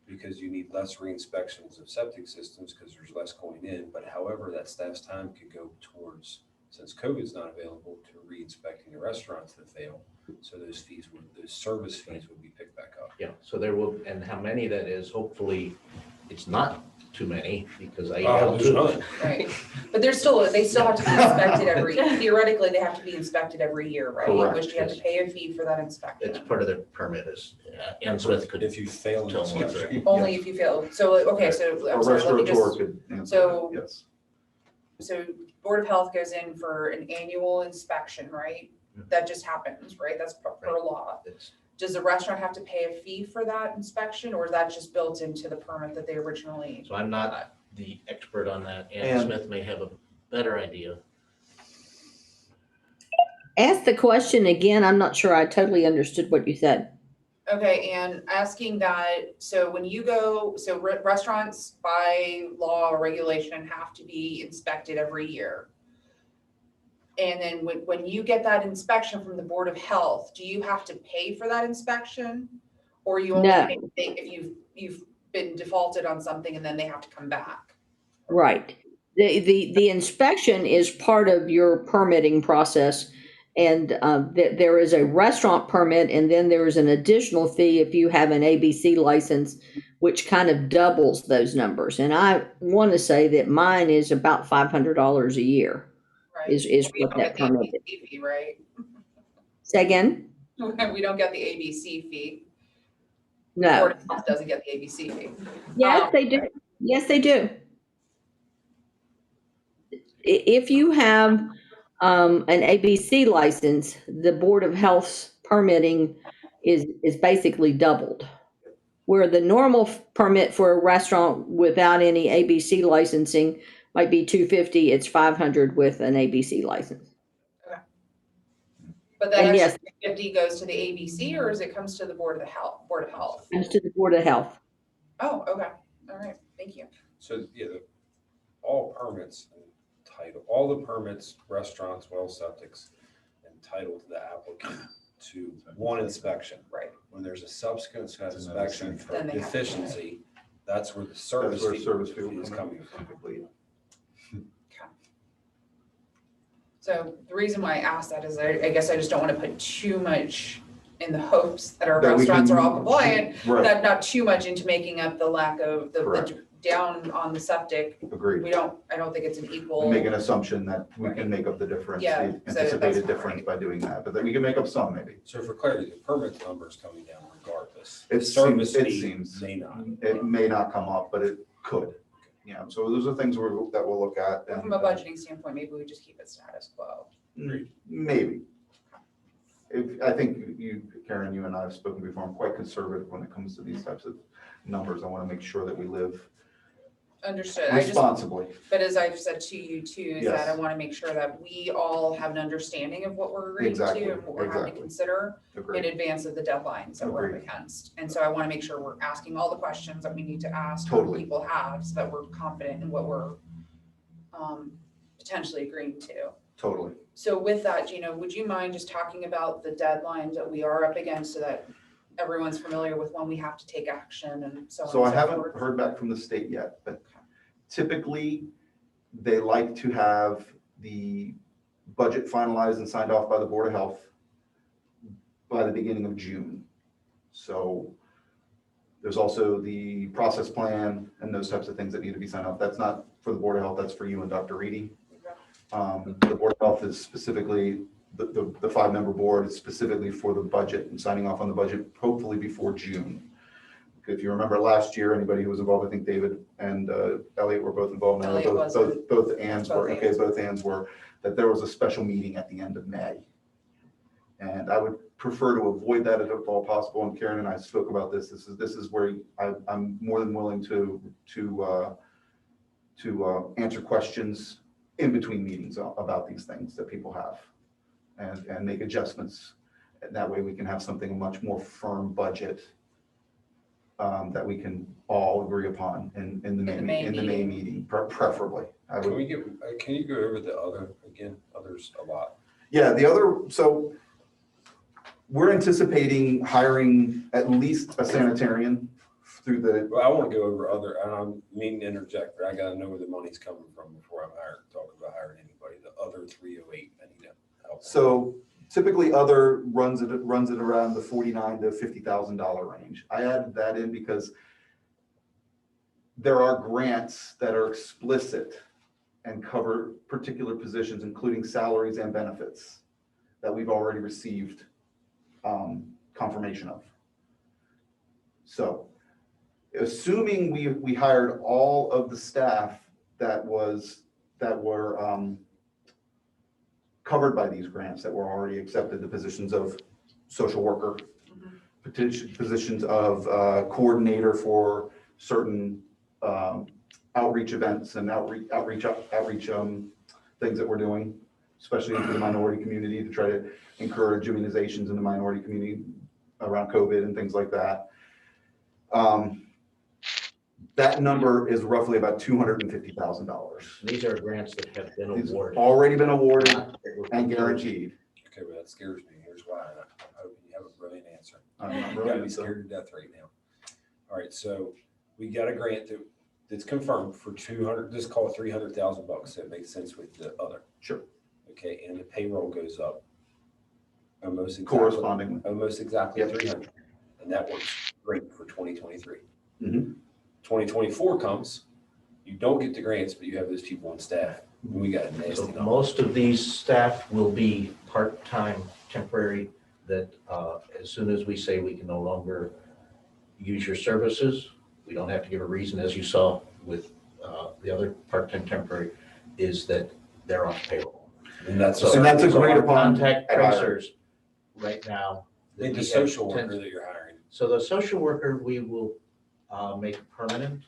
because you need less re-inspections of septic systems because there's less going in. But however, that staff's time could go towards, since COVID's not available, to re-inspecting the restaurants that fail. So those service fees would be picked back up. Yeah, so there will, and how many that is, hopefully, it's not too many, because I Oh, have there's two. none. Right, but they still have to be inspected theoretically, they have to be inspected every year, right? Correct, Which you have to yes. pay a fee for that It's inspection, part of their permit, as Ann Smith could. If you fail Tell in me. inspection. only if you fail, so, okay, so, A I'm sorry, let me restaurateur just, could answer so- that, yes. so Board of Health goes in for an annual inspection, right? That just happens, right? That's per Right. law. It's- Does the restaurant have to pay a fee for that inspection, or is that just built into the permit that they originally? So I'm not the expert on that. Ann And- Smith may have a better idea. Ask the question again. I'm not sure I totally understood what you said. Okay, and asking that, so when you go, so restaurants by law or regulation have to be inspected every year. And then when you get that inspection from the Board of Health, do you have to pay for that inspection? Or you only No. pay if you've been defaulted on something and then they have to come back? Right. The inspection is part of your permitting process. And there is a restaurant permit, and then there is an additional fee if you have an ABC license, which kind of doubles those numbers. And I want to say that mine is about $500 a year Right? is We what don't get that the permit is. ABC fee, right? Say again? We don't get the ABC fee. No. Board of Health doesn't get the ABC fee. Yes, they do. Yes, they do. If you have an ABC license, the Board of Health's permitting is basically doubled. Where the normal permit for a restaurant without any ABC licensing might be $250, it's $500 with an ABC license. But that And extra yes, 50 goes to the ABC, or is it comes to the Board of Health? comes to the Board of Health. Oh, okay, all right, thank you. So, yeah, all permits and title, all the permits, restaurants, well, septics, entitled the applicant to one inspection. Right. When there's a subsequent inspection for Then they have to pay. deficiency, that's where the That's service where fee service fee is will coming come from. in. So the reason why I asked that is I guess I just don't want to put too much in the hopes that our That we restaurants can- are all compliant, Right, that not too much into making up the lack of the Correct. down on the septic. agreed. I don't think it's an equal. Make an assumption that we can make up the difference, Yeah, the so that's anticipated not difference right. by doing that, but then we can make up some maybe. So for clarity, the permit number is coming down regardless. It The service seems- it fee seems. may not. It may not come up, but it could. Yeah, so those are things that we'll look at. From a budgeting standpoint, maybe we just keep it status quo. Maybe. I think you, Karen, you and I have spoken before, I'm quite conservative when it comes to these types of numbers. I want to make sure that we live Understood. responsibly. But as I've said to you too, is that I Yes. want to make sure that we all have an understanding of what we're agreeing Exactly, to and what we're having to exactly. consider in Agreed. advance of the deadlines that we're up Agreed. against. And so I want to make sure we're asking all the questions that we need to ask, or Totally. people have, so that we're confident in what we're potentially agreeing to. Totally. So with that, Gina, would you mind just talking about the deadlines that we are up against so that everyone's familiar with when we have to take action and so on and So I so haven't forth? heard back from the state yet, but typically they like to have the budget finalized and signed off by the Board of Health by the beginning of June. So there's also the process plan and those types of things that need to be signed off. That's not for the Board of Health, that's for you and Dr. Reedy. The Board of Health is specifically, the 5-member board is specifically for the budget and signing off on the budget, hopefully before June. If you remember last year, anybody who was involved, I think David and Elliot were both involved. And I know Elliot wasn't. both Anns were, Both okay, Anns. both Anns were, that there was a special meeting at the end of May. And I would prefer to avoid that if at all possible. And Karen and I spoke about this. This is where I'm more than willing to answer questions in between meetings about these things that people have and make adjustments. And that way we can have something, a much more firm budget that we can all agree upon in the May meeting, preferably. Can you go over the other, again, others a lot? Yeah, so we're anticipating hiring at least a sanitarian through the, Well, I want to go over other, and I'm meaning to interject, but I gotta know where the money's coming from before I'm talking about hiring anybody, the other 308, I need help. so typically other runs it around the $49,000 to $50,000 range. I added that in because there are grants that are explicit and cover particular positions, including salaries and benefits that we've already received confirmation of. So assuming we hired all of the staff that were covered by these grants, that were already accepted, the positions of social worker, positions of coordinator for certain outreach events and outreach things that we're doing, especially into the minority community, to try to encourage immunizations in the minority community. around COVID and things like that. That number is roughly about $250,000. These are grants that have been These have awarded. already been awarded not that were and proposed. guaranteed. Okay, but that scares me. Here's why. and I'm hoping you have a brilliant answer. I'm not You gotta be really, so- scared to death right now. All right, so we got a grant that's confirmed for 200, just call it $300,000. That makes sense with the other. Sure. Okay, and the payroll goes up Correspondingly. almost exactly Yep. 300. And that works great for 2023. Mhm. 2024 comes, you don't get the grants, but you have those people on staff. And we got a So nasty number. most of these staff will be part-time, temporary, that as soon as we say we can no longer use your services, we don't have to give a reason, as you saw with the other part-time temporary, is that they're off payroll. And that's So And that's so agreed our upon Contact at our- tracers right now. that the we have social 10 worker that you're hiring. So the social worker, we will make permanent,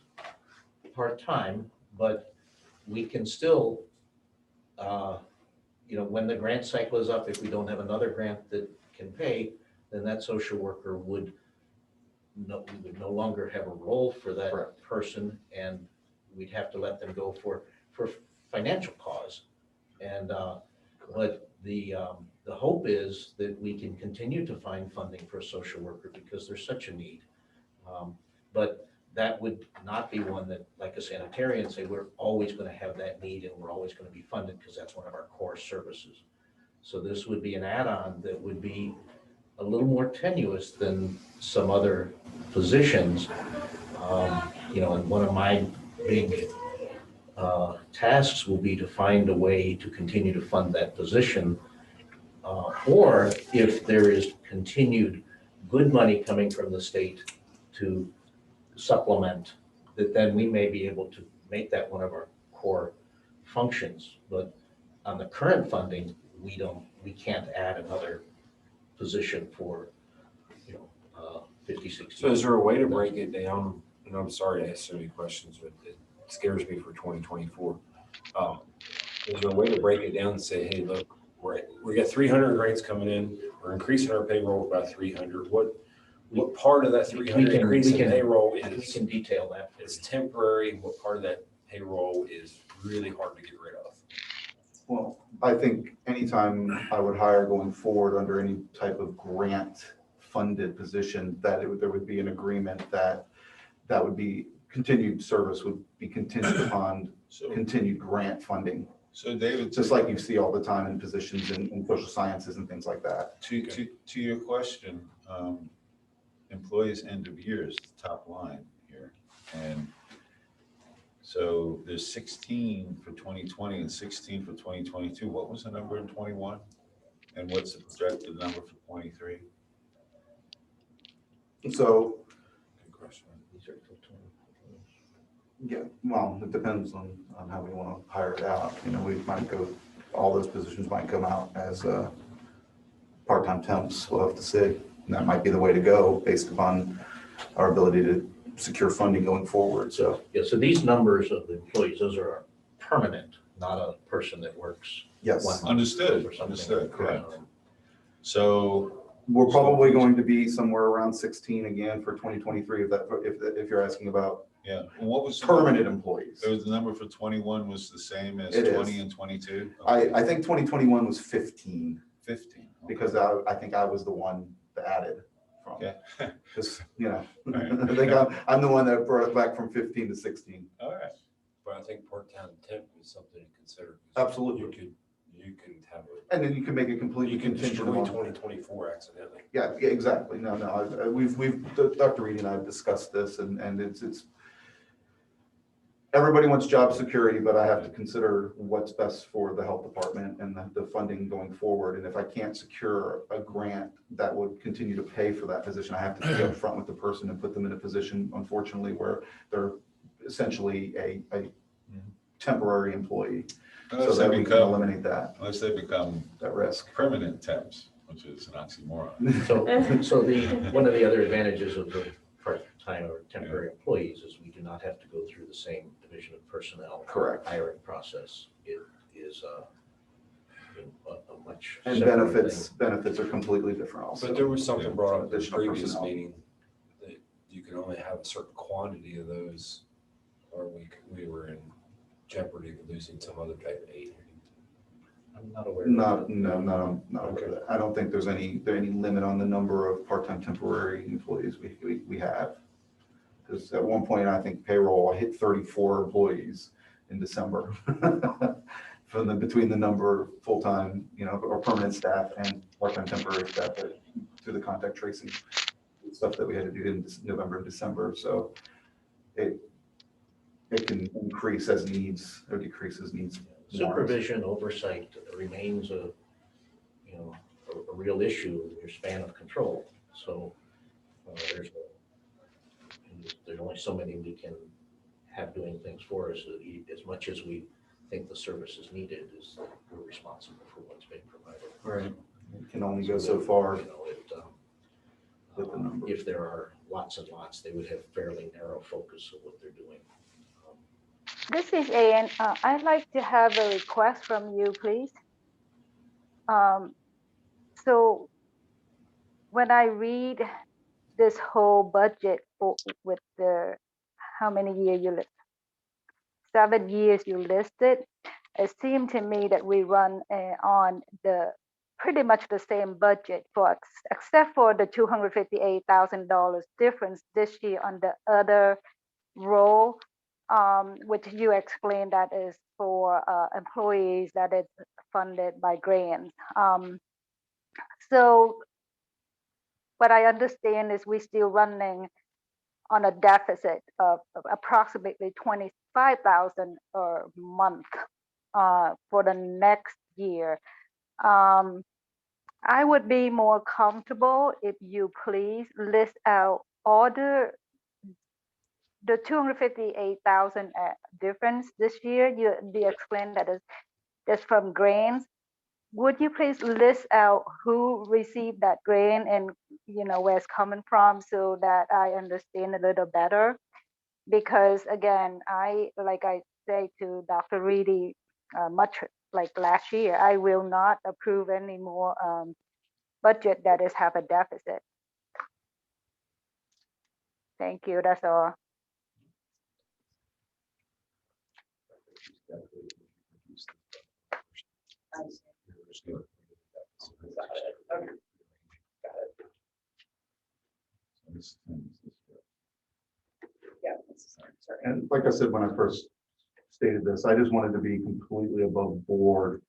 part-time, but we can still, when the grant cycle is up, if we don't have another grant that can pay, then that social worker would we would no longer have a role for that Correct. person, and we'd have to let them go for financial cause. And, but the hope is that we can continue to find funding for a social worker because there's such a need. But that would not be one that, like a sanitarian, say, we're always going to have that need and we're always going to be funded because that's one of our core services. So this would be an add-on that would be a little more tenuous than some other positions. And one of my big tasks will be to find a way to continue to fund that position. Or if there is continued good money coming from the state to supplement, that then we may be able to make that one of our core functions. But on the current funding, we can't add another position for, 50, 60. So is there a way to break it down? And I'm sorry to ask so many questions, but it scares me for 2024. Is there a way to break it down and say, hey, look, we got 300 grants coming in, we're increasing our payroll by 300. What part of that 300 increase in payroll We is can detail that. temporary? What part of that payroll is really hard to get rid of? Well, I think anytime I would hire going forward under any type of grant-funded position, that there would be an agreement that would be continued service would be contingent upon continued grant funding, So David, just like you see all the time in positions in social sciences and things like that. to your question, employees end of year is the top line here. And so there's 16 for 2020 and 16 for 2022. What was the number in 21? And what's the projected number for 23? So, Good question. yeah, well, it depends on how we want to hire it out. We might go, all those positions might come out as part-time temps. We'll have to see. And that might be the way to go based upon our ability to secure funding going forward, so. Yeah, so these numbers of the employees, those are permanent, not a person that works Yes, 1 month Understood, or something. understood, correct. So we're probably going to be somewhere around 16 again for 2023, if you're asking about yeah, and what was the permanent employees. There was the number for 21 was the same as It is. 20 and 22? I think 2021 was 15 15. because I think I was the one that added from. Okay. Because, Right. I think I'm the one that brought it back from 15 to 16. All right. But I think part-time temp is something to consider. Absolutely. You could have And then you can make it completely you can contingent destroy on. 2024 accidentally. Yeah, exactly. No, Dr. Reed and I have discussed this and it's, everybody wants job security, but I have to consider what's best for the health department and the funding going forward. And if I can't secure a grant that would continue to pay for that position, I have to be upfront with the person and put them in a position, unfortunately, where they're essentially a temporary employee. So Unless that they we can become, eliminate that become risk. permanent temps, which is an oxymoron. So one of the other advantages of the part-time or temporary employees is we do not have to go through the same division of personnel Correct. hiring process. It is a much. And separate benefits are completely different also. But there was something brought up at the Additional previous personnel. meeting that you can only have a certain quantity of those, or we were in jeopardy of losing some other type of aid. I'm not aware. Not aware of Okay. that. I don't think there's any limit on the number of part-time temporary employees we have. Because at one point, I think payroll, I hit 34 employees in December. Between the number of full-time, or permanent staff and part-time temporary staff through the contact tracing stuff that we had to do in November and December. So it can increase as needs or decrease as needs. Supervision oversight remains a real issue in your span of control. So there's only so many we can have doing things for us. As much as we think the service is needed, is we're responsible for what's being provided. Right. It can only go so far. With the number. If there are lots and lots, they would have fairly narrow focus of what they're doing. This is Ann. I'd like to have a request from you, please. So when I read this whole budget with the how many years you list, 7 years you listed, it seemed to me that we run on the pretty much the same budget except for the $258,000 difference this year on the other row, which you explained that is for employees that is funded by grants. So what I understand is we still running on a deficit of approximately 25,000 a month for the next year. I would be more comfortable if you please list out all the 258,000 difference this year. You explained that is from grants. Would you please list out who received that grant and where it's coming from so that I understand a little better? Because again, like I say to Dr. Reedy, much like last year, I will not approve any more budget that is have a deficit. Thank you. That's all. Yeah. Sorry. And like I said, when I first stated this, I just wanted to be completely above board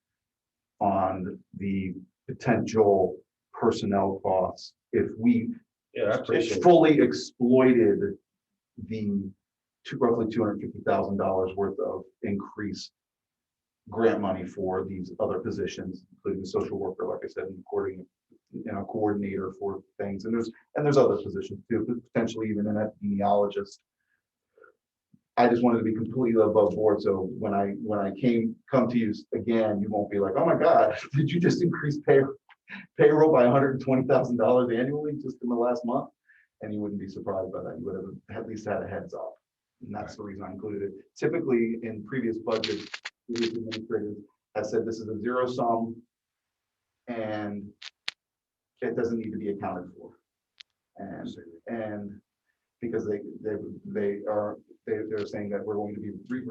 on the potential personnel costs. If we fully exploited the roughly $250,000 worth of increased grant money for these other positions, including the social worker, like I said, and coordinator for things. And there's other positions too, potentially even an epidemiologist. I just wanted to be completely above board. So when I come to you again, you won't be like, oh my God, did you just increase payroll by $120,000 annually just in the last month? And you wouldn't be surprised by that. You would have at least had a heads up. And that's the reason I included it. Typically in previous budgets, previous administrators have said this is a zero sum and it doesn't need to be accounted for. And because they're saying that we're going to we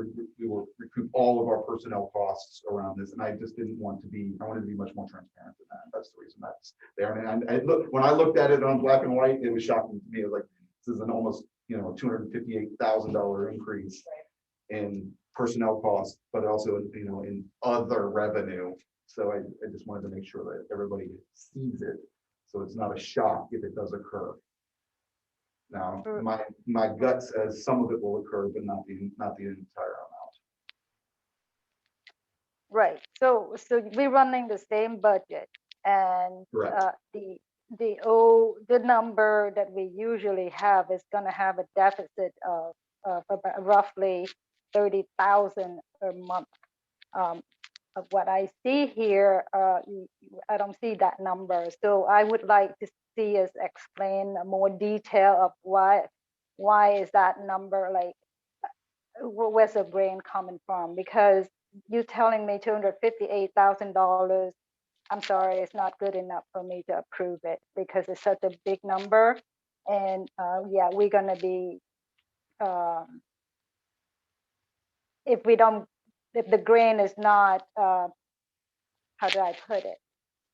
will recoup all of our personnel costs around this, and I just didn't want to be. I wanted to be much more transparent than that. That's the reason that's there. And I look, when I looked at it on black and white, it was shocking to me. It was like, this is an almost $258,000 increase in personnel costs, but also in other revenue. So I just wanted to make sure that everybody sees it, so it's not a shock if it does occur. Now, my gut says some of it will occur, but not the entire amount. Right. So we're running the same budget, and the number that we usually have is going to have a deficit of about roughly 30,000 a month. Of what I see here, I don't see that number. So I would like to see us explain more detail of why is that number, like where's the grant coming from? Because you telling me $258,000, I'm sorry, it's not good enough for me to approve it because it's such a big number. And yeah, we're gonna be, if we don't, if the grant is not, how do I put it?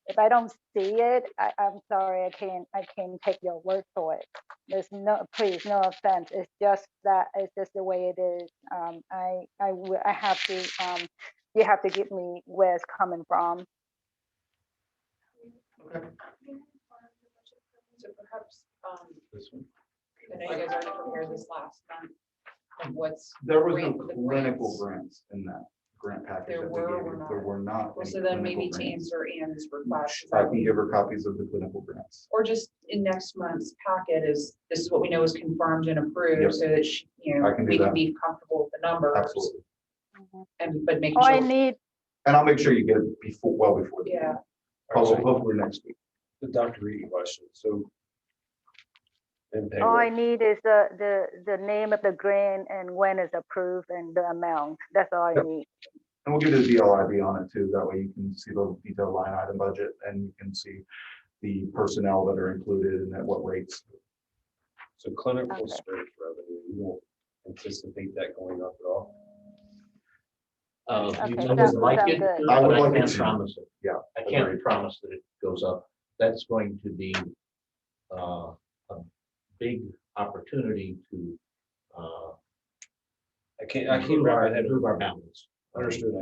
If I don't see it, I'm sorry, I can't take your word for it. There's no, please, no offense. It's just that, it's just the way it is. I have to, you have to give me where it's coming from. Okay. So perhaps, This one. I know you guys already prepared this last month. Of what's. There was no grant- the clinical grants. grants in that grant package. There that we were gave or you. not? There were not. Well, any so then clinical maybe to grants. answer Ann's request. I can give her copies of the clinical grants. Or just in next month's packet is, this is what we know is confirmed and approved, Yep. so that, she- you know, I can do we can that. be comfortable with the numbers. Absolutely. And, but making All I sure, need, And I'll make sure you get it before, well before. the yeah, meeting. Hopefully next week. The Dr. Reed question, so. And all I payroll, need is the name of the grant and when it's approved and the amount. That's all I Yep. need. And we'll give you the DLIB on it too. That way you can see the detailed line item budget and you can see the personnel that are included and at what rates. so clinical Okay. service revenue, you don't anticipate that going up at all? Okay, You sounds- would like sounds it, good. to, I would but I like it can't to. promise it. Yeah. I can't agreed. promise that it goes up. That's going to be a big opportunity to I can't improve wrap our, my head improve our around. balance. Understood,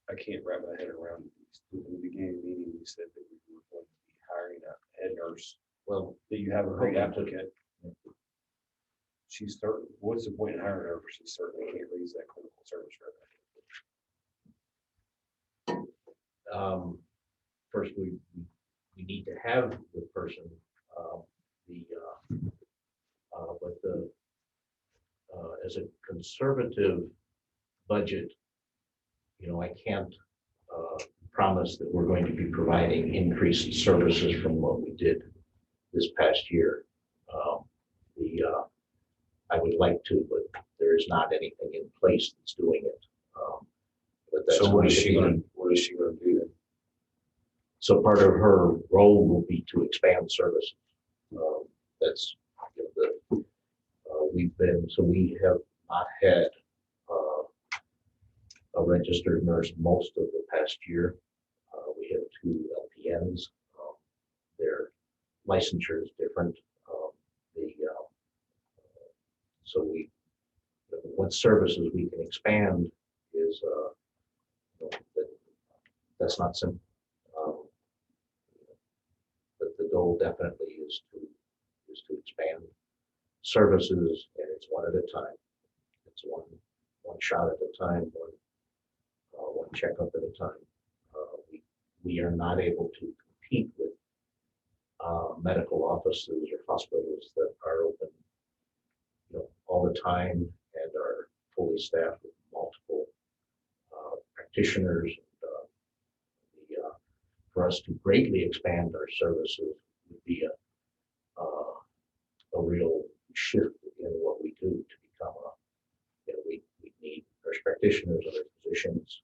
I can't wrap my head around these. In the beginning of the meeting, you said that we were going to be hiring a head nurse, Well, that you have a great Okay. applicant. She's certain, what's the point in hiring her, if she certainly can't raise that clinical service revenue? first we need to have the person, but as a conservative budget, you know, I can't promise that we're going to be providing increased services from what we did this past year. I would like to, but there is not anything in place that's doing it. But that's So going to be- what is she gonna do then? So part of her role will be to expand services. That's, you know, we have not had a registered nurse most of the past year. We have 2 LPNs. Their licensure is different. So what services we can expand is, that's not simple. But the goal definitely is to expand services, and it's one at a time. It's one shot at a time, one checkup at a time. We are not able to compete with medical offices or hospitals that are open, you know, all the time and are fully staffed with multiple practitioners. For us to greatly expand our services would be a real shift in what we do to become you know, we need nurse practitioners, other physicians,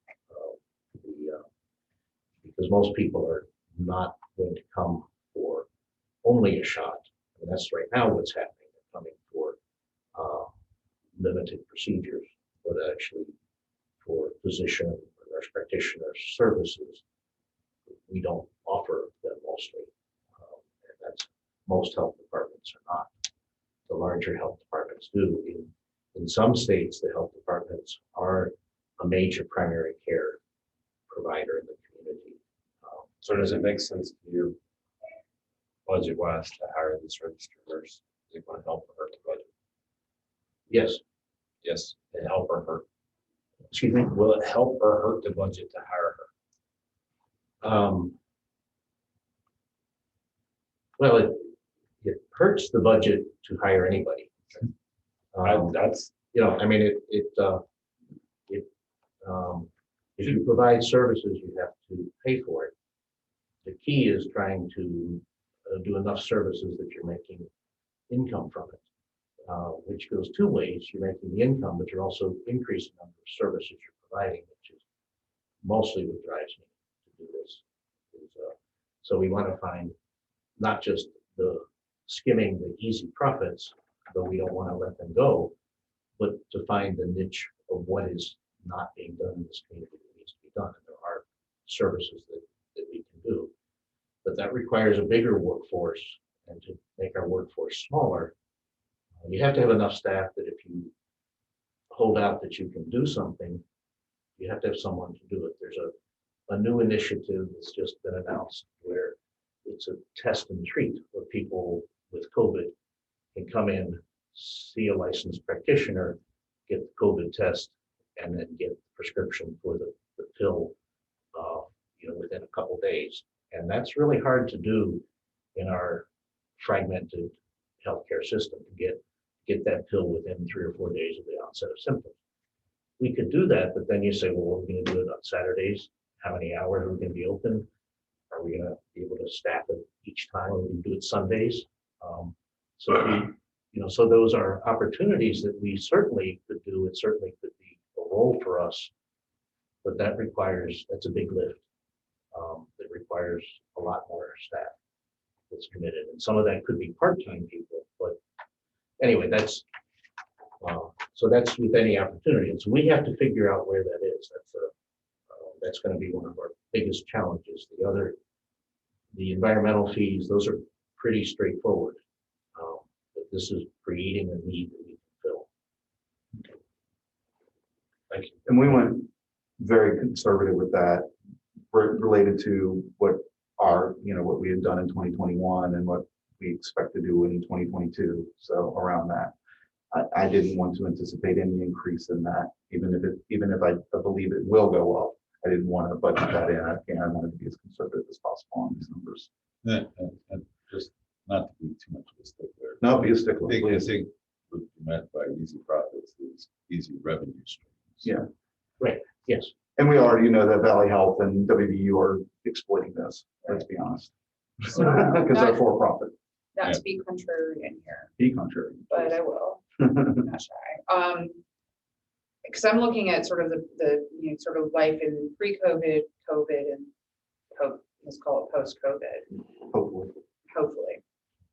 because most people are not going to come for only a shot. And that's right now what's happening. They're coming for limited procedures, but actually for physician or nurse practitioner services, we don't offer them mostly. And that's, most health departments are not. The larger health departments do. In some states, the health departments are a major primary care provider in the community. So does it make sense to you, budget wise, to hire this registered nurse? Is it gonna help her to budget? Yes, Yes, and help or hurt. Excuse me. will it help or hurt the budget to hire her? Well, it hurts the budget to hire anybody. That's, You know, I mean, if you provide services, you have to pay for it. The key is trying to do enough services that you're making income from it, which goes 2 ways. You're making the income, but you're also increasing the number of services you're providing, which is mostly what drives me to do this. So we want to find not just the skimming the easy profits, though we don't want to let them go, but to find the niche of what is not being done in this community that needs to be done. And there are services that we can do. But that requires a bigger workforce, and to make our workforce smaller, you have to have enough staff that if you hold out that you can do something, you have to have someone to do it. There's a new initiative that's just been announced where it's a test and treat where people with COVID can come in, see a licensed practitioner, get the COVID test, and then get the prescription for the pill, within a couple days. And that's really hard to do in our fragmented healthcare system, to get that pill within 3 or 4 days of the onset of symptoms. We could do that, but then you say, well, we're going to do it on Saturdays. How many hours are we going to be open? Are we going to be able to staff it each time? Or we can do it Sundays? So those are opportunities that we certainly could do. It certainly could be a role for us, but that's a big lift. It requires a lot more staff that's committed, and some of that could be part-time people. But anyway, that's with any opportunity. And so we have to figure out where that is. That's going to be one of our biggest challenges. The environmental fees, those are pretty straightforward. But this is creating a need that we can fill. Thank you. And we went very conservative with that, related to what we had done in 2021 and what we expect to do in 2022. So around that, I didn't want to anticipate any increase in that, even if I believe it will go up. I didn't want to budget that in. I wanted to be as conservative as possible on these numbers. And just not to be too much of a stickler. No, be a stickler, I please. think what you meant by easy profits is easy revenue streams. Yeah. Right. Yes. And we already know that Valley Health and WVU are exploiting this, let's be honest. So, Because they're not- for profit, Not to be contrarian here, be contrary. but I will. I'm not shy. Because I'm looking at sort of the sort of life in pre-COVID, COVID, and let's call it post-COVID, hopefully.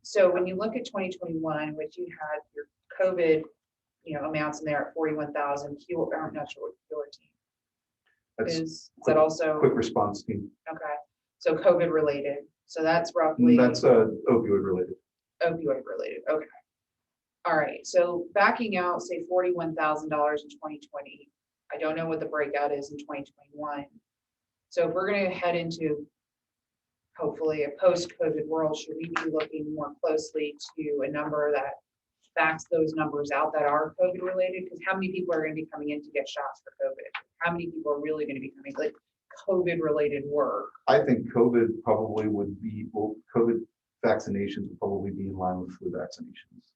So when you look at 2021, which you had your COVID, amounts in there at 41,000. I'm not sure what your team That's is that also quick response team. okay? So COVID related. So that's roughly That's opioid related. opioid related. Okay. All right, so backing out, say $41,000 in 2020, I don't know what the breakout is in 2021. So if we're gonna head into hopefully a post-COVID world, should we be looking more closely to a number that backs those numbers out that are COVID related? Because how many people are gonna be coming in to get shots for COVID? How many people are really gonna be coming, like COVID related work? I think COVID probably COVID vaccinations would probably be in line with flu vaccinations.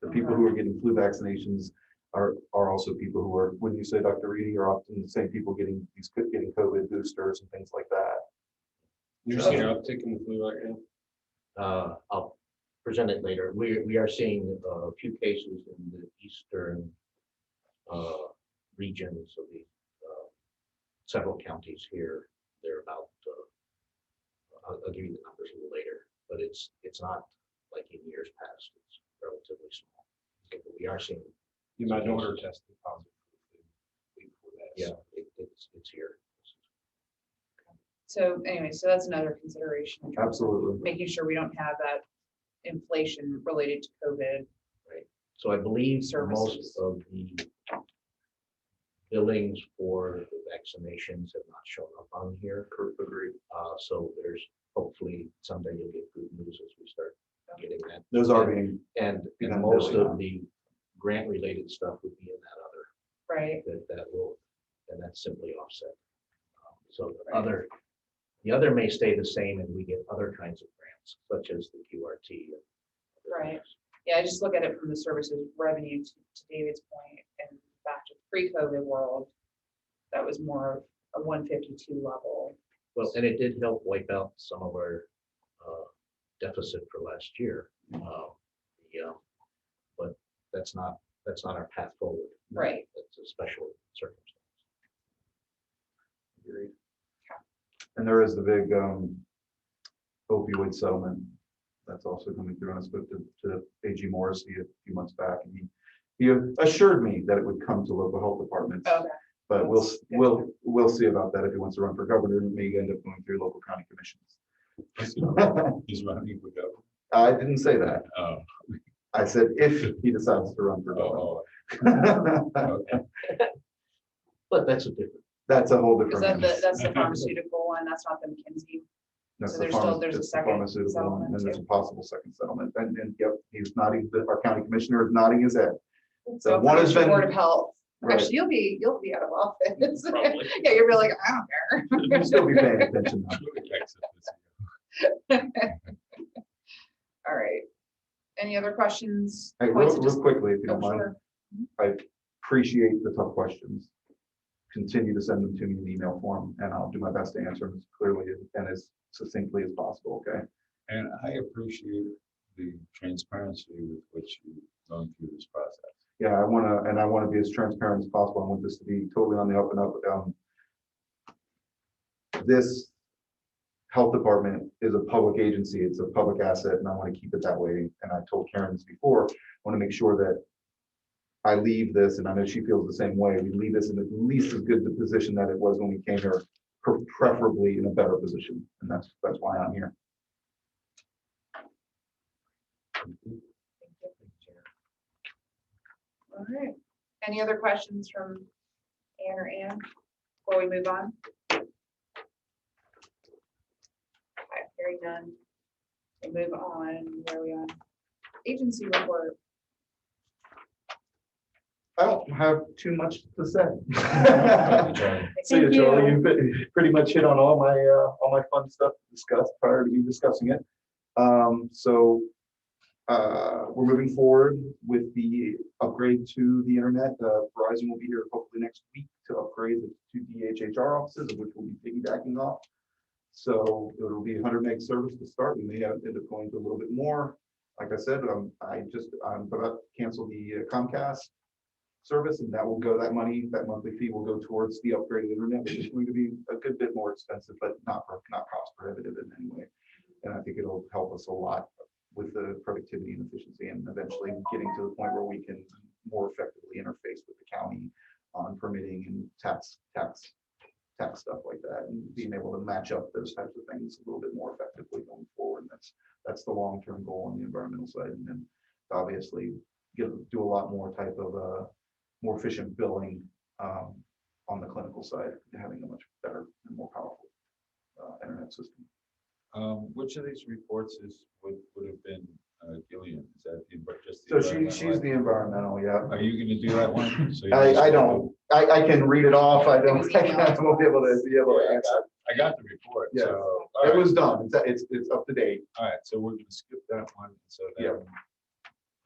The people who are getting flu vaccinations are also people who are, wouldn't you say, Dr. Reedy, are often the same people getting COVID boosters and things like that. You're seeing an uptick in the flu right now? I'll present it later. We are seeing a few cases in the eastern regions of the several counties here. They're about, I'll give you the numbers a little later, but it's not like in years past. It's relatively small. So we are seeing. My daughter tested positive for the flu before that. Yeah, it's here. So anyway, so that's another consideration. in terms of Absolutely. Making sure we don't have that inflation related to COVID. So I believe Services. most of the billings for the vaccinations have not shown up on here. Agreed. So there's hopefully someday you'll get good news as we start getting that. Those are being, And Yeah, most really, of the grant related stuff would be in that other, Right. and that's simply offset. So the other may stay the same and we get other kinds of grants, such as the QRT. and other Right. things. Yeah, I just look at it from the services revenue to David's point, and back to pre-COVID world, that was more of a 152 level. Well, and it did help wipe out some of our deficit for last year. But that's not our path forward. Right. It's a special circumstance. period. And there is the big opioid settlement that's also coming through. And I spoke to AG Morrissey a few months back, and he assured me that it would come to local health departments. Okay. But we'll see about that. If he wants to run for governor, it may end up going through local county commissions. He's running for governor. I didn't say that. Oh, I said if he decides to run for governor. okay. But that's a different. That's a whole Is different. that that's the pharmaceutical one? That's not the McKinsey. That's So the there's a it's the second pharmaceutical, settlement and there's a too. possible second settlement. And yep, he's nodding, our county commissioner is nodding his head. So one has Board of been, Health. right, Actually, you'll be out of office. Probably. Yeah, you'll be like, I don't care. you'll still be paying attention now. All right. Any other questions? Hey, Points real, of real quickly, if you Oh, don't mind, sure. I appreciate the tough questions. Continue to send them to me in email form, and I'll do my best to answer them as clearly and as succinctly as possible, okay? And I appreciate the transparency with which you've gone through this process. Yeah, I want to be as transparent as possible. I want this to be totally on the up and up. This health department is a public agency. It's a public asset, and I want to keep it that way. And I told Karen this before, I want to make sure that I leave this, and I know she feels the same way. We leave this in at least as good the position that it was when we came here, preferably in a better position. And that's why I'm here. All right. Any other questions from Ann or Ann before we move on? Okay, hearing none. We'll move on. Where are we on? Agency report. I don't have too much to say. See Thank you, Charlie. you. You pretty much hit on all my fun stuff to discuss prior to you discussing it. We're moving forward with the upgrade to the internet. Verizon will be here hopefully next week to upgrade the two DHHR offices, of which we'll be piggybacking off. So it'll be 100 meg service to start. We may end up going to a little bit more. Like I said, I'm about to cancel the Comcast service, and that will go, that monthly fee will go towards the upgraded internet, which is going to be a good bit more expensive, but not cost prohibitive in any way. And I think it'll help us a lot with the productivity and efficiency, and eventually getting to the point where we can more effectively interface with the county on permitting and tax stuff like that, and being able to match up those types of things a little bit more effectively going forward. And that's the long-term goal on the environmental side, and then obviously do a lot more type of more efficient billing on the clinical side, having a much better and more powerful internet system. Which of these reports would have been Gillian? Is that just? So she's the environmental, yeah. Are you going to do that one? So I don't. I can read it off. I don't. was I emailed. won't be able to answer. I got the report. Yeah. So, It was done. It's up to date. all right. So we're going to skip that one. So Yep.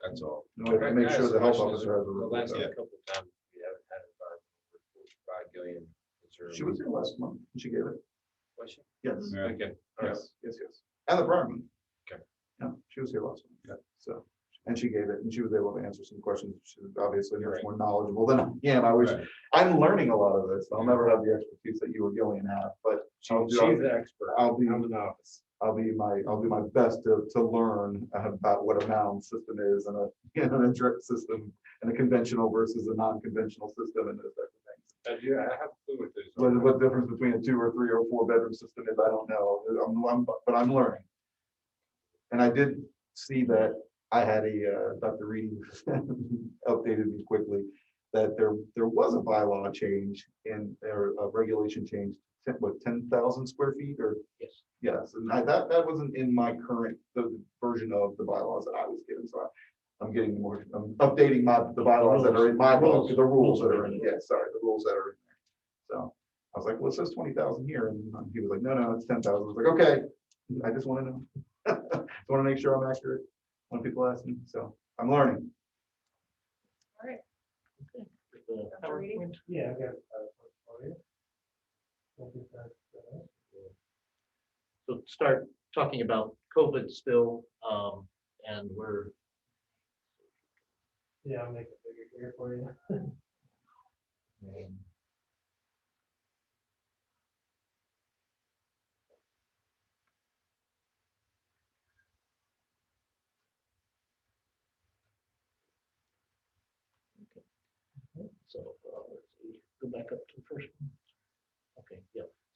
that's all. Okay, make sure the health officer has a The report. last Yeah. couple of times we haven't had environmental reports by Gillian. Is there a She was here reason? last month. And she gave it. Was she? Yes. Yeah. Okay, all right. Yes. And the prior month. Okay. Yeah, she was here last month. Yeah. So, and she gave it, and she was able to answer some questions. She was obviously much Right. more knowledgeable than I am. Right. I'm learning a lot of this. I'll never have the expertise that you or Gillian have, but She's the expert. I'll be- I'm the novice. I'll do my best to learn about what a mound system is and an indirect system and a conventional versus a non-conventional system and those types of things. I have a clue what this is. What the difference between a 2 or 3 or 4 bedroom system is, I don't know. But I'm learning. And I did see that I had Dr. Reed updated me quickly that there was a bylaw change or a regulation change, 10,000 square feet or? Yes, and that wasn't in my current version of the bylaws that I was given, so I'm updating the bylaws that are in my book, the rules that are in, the rules that are in there. So I was like, well, it says 20,000 here, and he was like, no, it's 10,000. I was like, okay, I just want to know. I want to make sure I'm accurate when people ask me, so I'm learning. All right. The Dr. Reedy? PowerPoint. Yeah, I got for you. I'll get that, So start talking about COVID still, and yeah, I'll make it bigger here for you.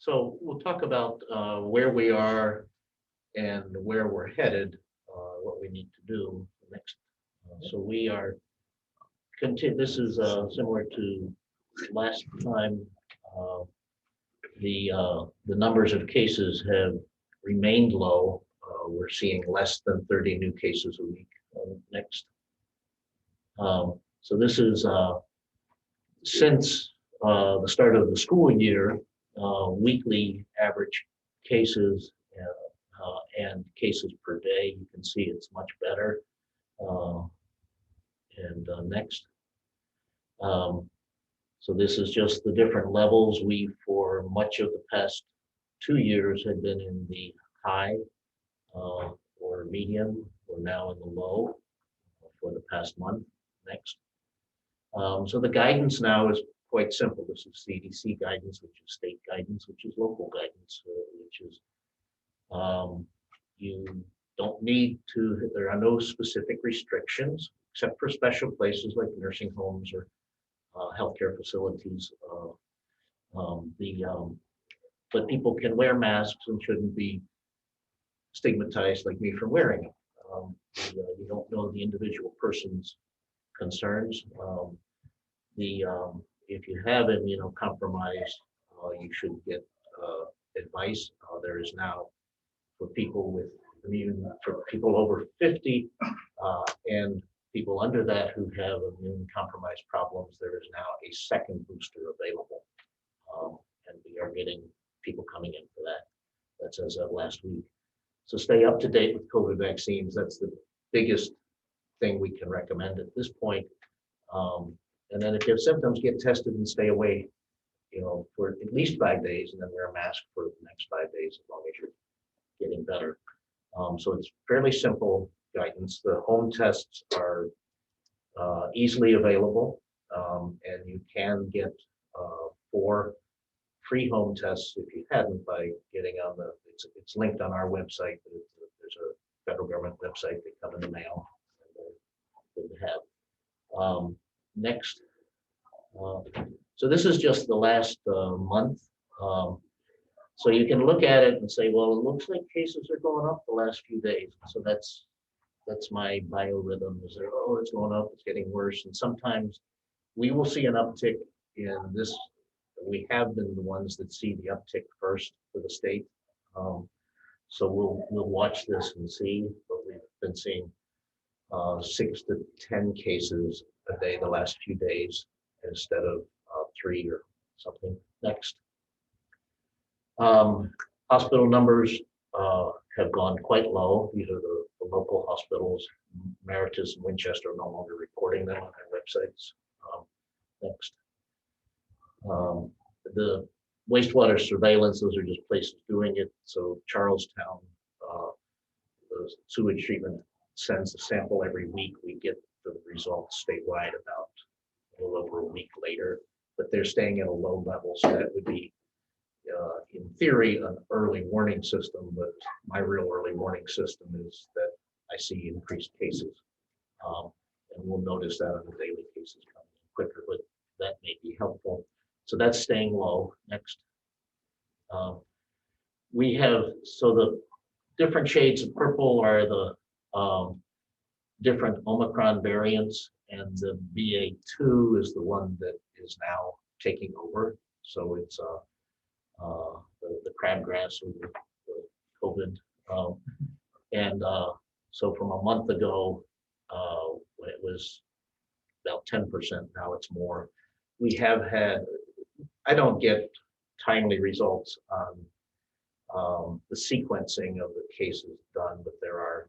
So we'll talk about where we are and where we're headed, what we need to do next. So we are this is similar to last time. The numbers of cases have remained low. We're seeing less than 30 new cases a week next. So this is since the start of the school year, weekly average cases and cases per day. You can see it's much better. Next. So this is just the different levels. We, for much of the past 2 years, had been in the high or medium. We're now in the low for the past month. Next. So the guidance now is quite simple. This is CDC guidance, which is state guidance, which is local guidance, which is you don't need to, there are no specific restrictions except for special places like nursing homes or healthcare facilities. But people can wear masks and shouldn't be stigmatized like me for wearing it. You don't know the individual person's concerns. If you have immunocompromised, you should get advice. There is now for people for people over 50 and people under that who have immune compromised problems, there is now a second booster available. And we are getting people coming in for that. That's as of last week. So stay up to date with COVID vaccines. That's the biggest thing we can recommend at this point. And then if you have symptoms, get tested and stay away, for at least 5 days, and then wear a mask for the next 5 days as long as you're getting better. So it's fairly simple guidance. The home tests are easily available, and you can get 4 free home tests if you hadn't by getting on it's linked on our website. There's a federal government website. They come in the mail. And good to have. Next. So this is just the last month. So you can look at it and say, well, it looks like cases are going up the last few days. So that's my biorhythm. Is there, it's going up, it's getting worse. And sometimes we will see an uptick in this. We have been the ones that see the uptick first for the state. So we'll watch this and see, but we've been seeing 6 to 10 cases a day the last few days instead of 3 or something. Next. Hospital numbers have gone quite low. These are the local hospitals. Meritus and Winchester are no longer reporting them on their websites. Next. The wastewater surveillance, those are just places doing it. So Charlestown, the sewage treatment sends a sample every week. We get the results statewide about a little over a week later, but they're staying at a low level. So that would be, in theory, an early warning system, but my real early warning system is that I see increased cases. And we'll notice that on the daily cases coming in quicker, but that may be helpful. So that's staying low. Next. We have, so the different shades of purple are the different Omicron variants, and the BA2 is the one that is now taking over. So it's the crabgrass or the COVID. So from a month ago, when it was about 10%, now it's more. We have had, I don't get timely results on the sequencing of the cases done, but there are,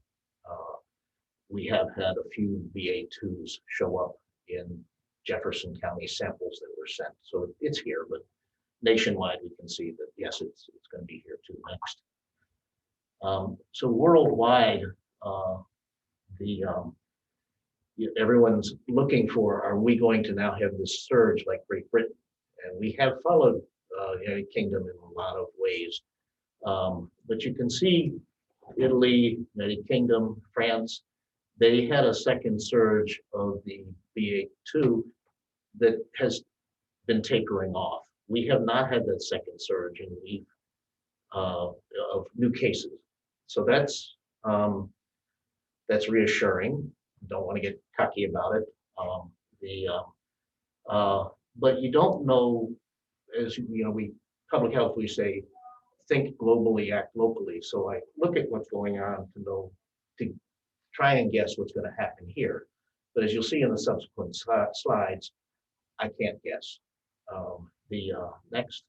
we have had a few BA2s show up in Jefferson County samples that were sent. So it's here, but nationwide, we can see that, yes, it's going to be here too next. So worldwide, everyone's looking for, are we going to now have this surge like Great Britain? And we have followed the United Kingdom in a lot of ways. But you can see Italy, United Kingdom, France, they had a second surge of the BA2 that has been tapering off. We have not had that second surge in week of new cases. So that's reassuring. Don't want to get cocky about it. But you don't know, as you know, public health, we say, think globally, act locally. So I look at what's going on to try and guess what's going to happen here. But as you'll see in the subsequent slides, I can't guess. Next.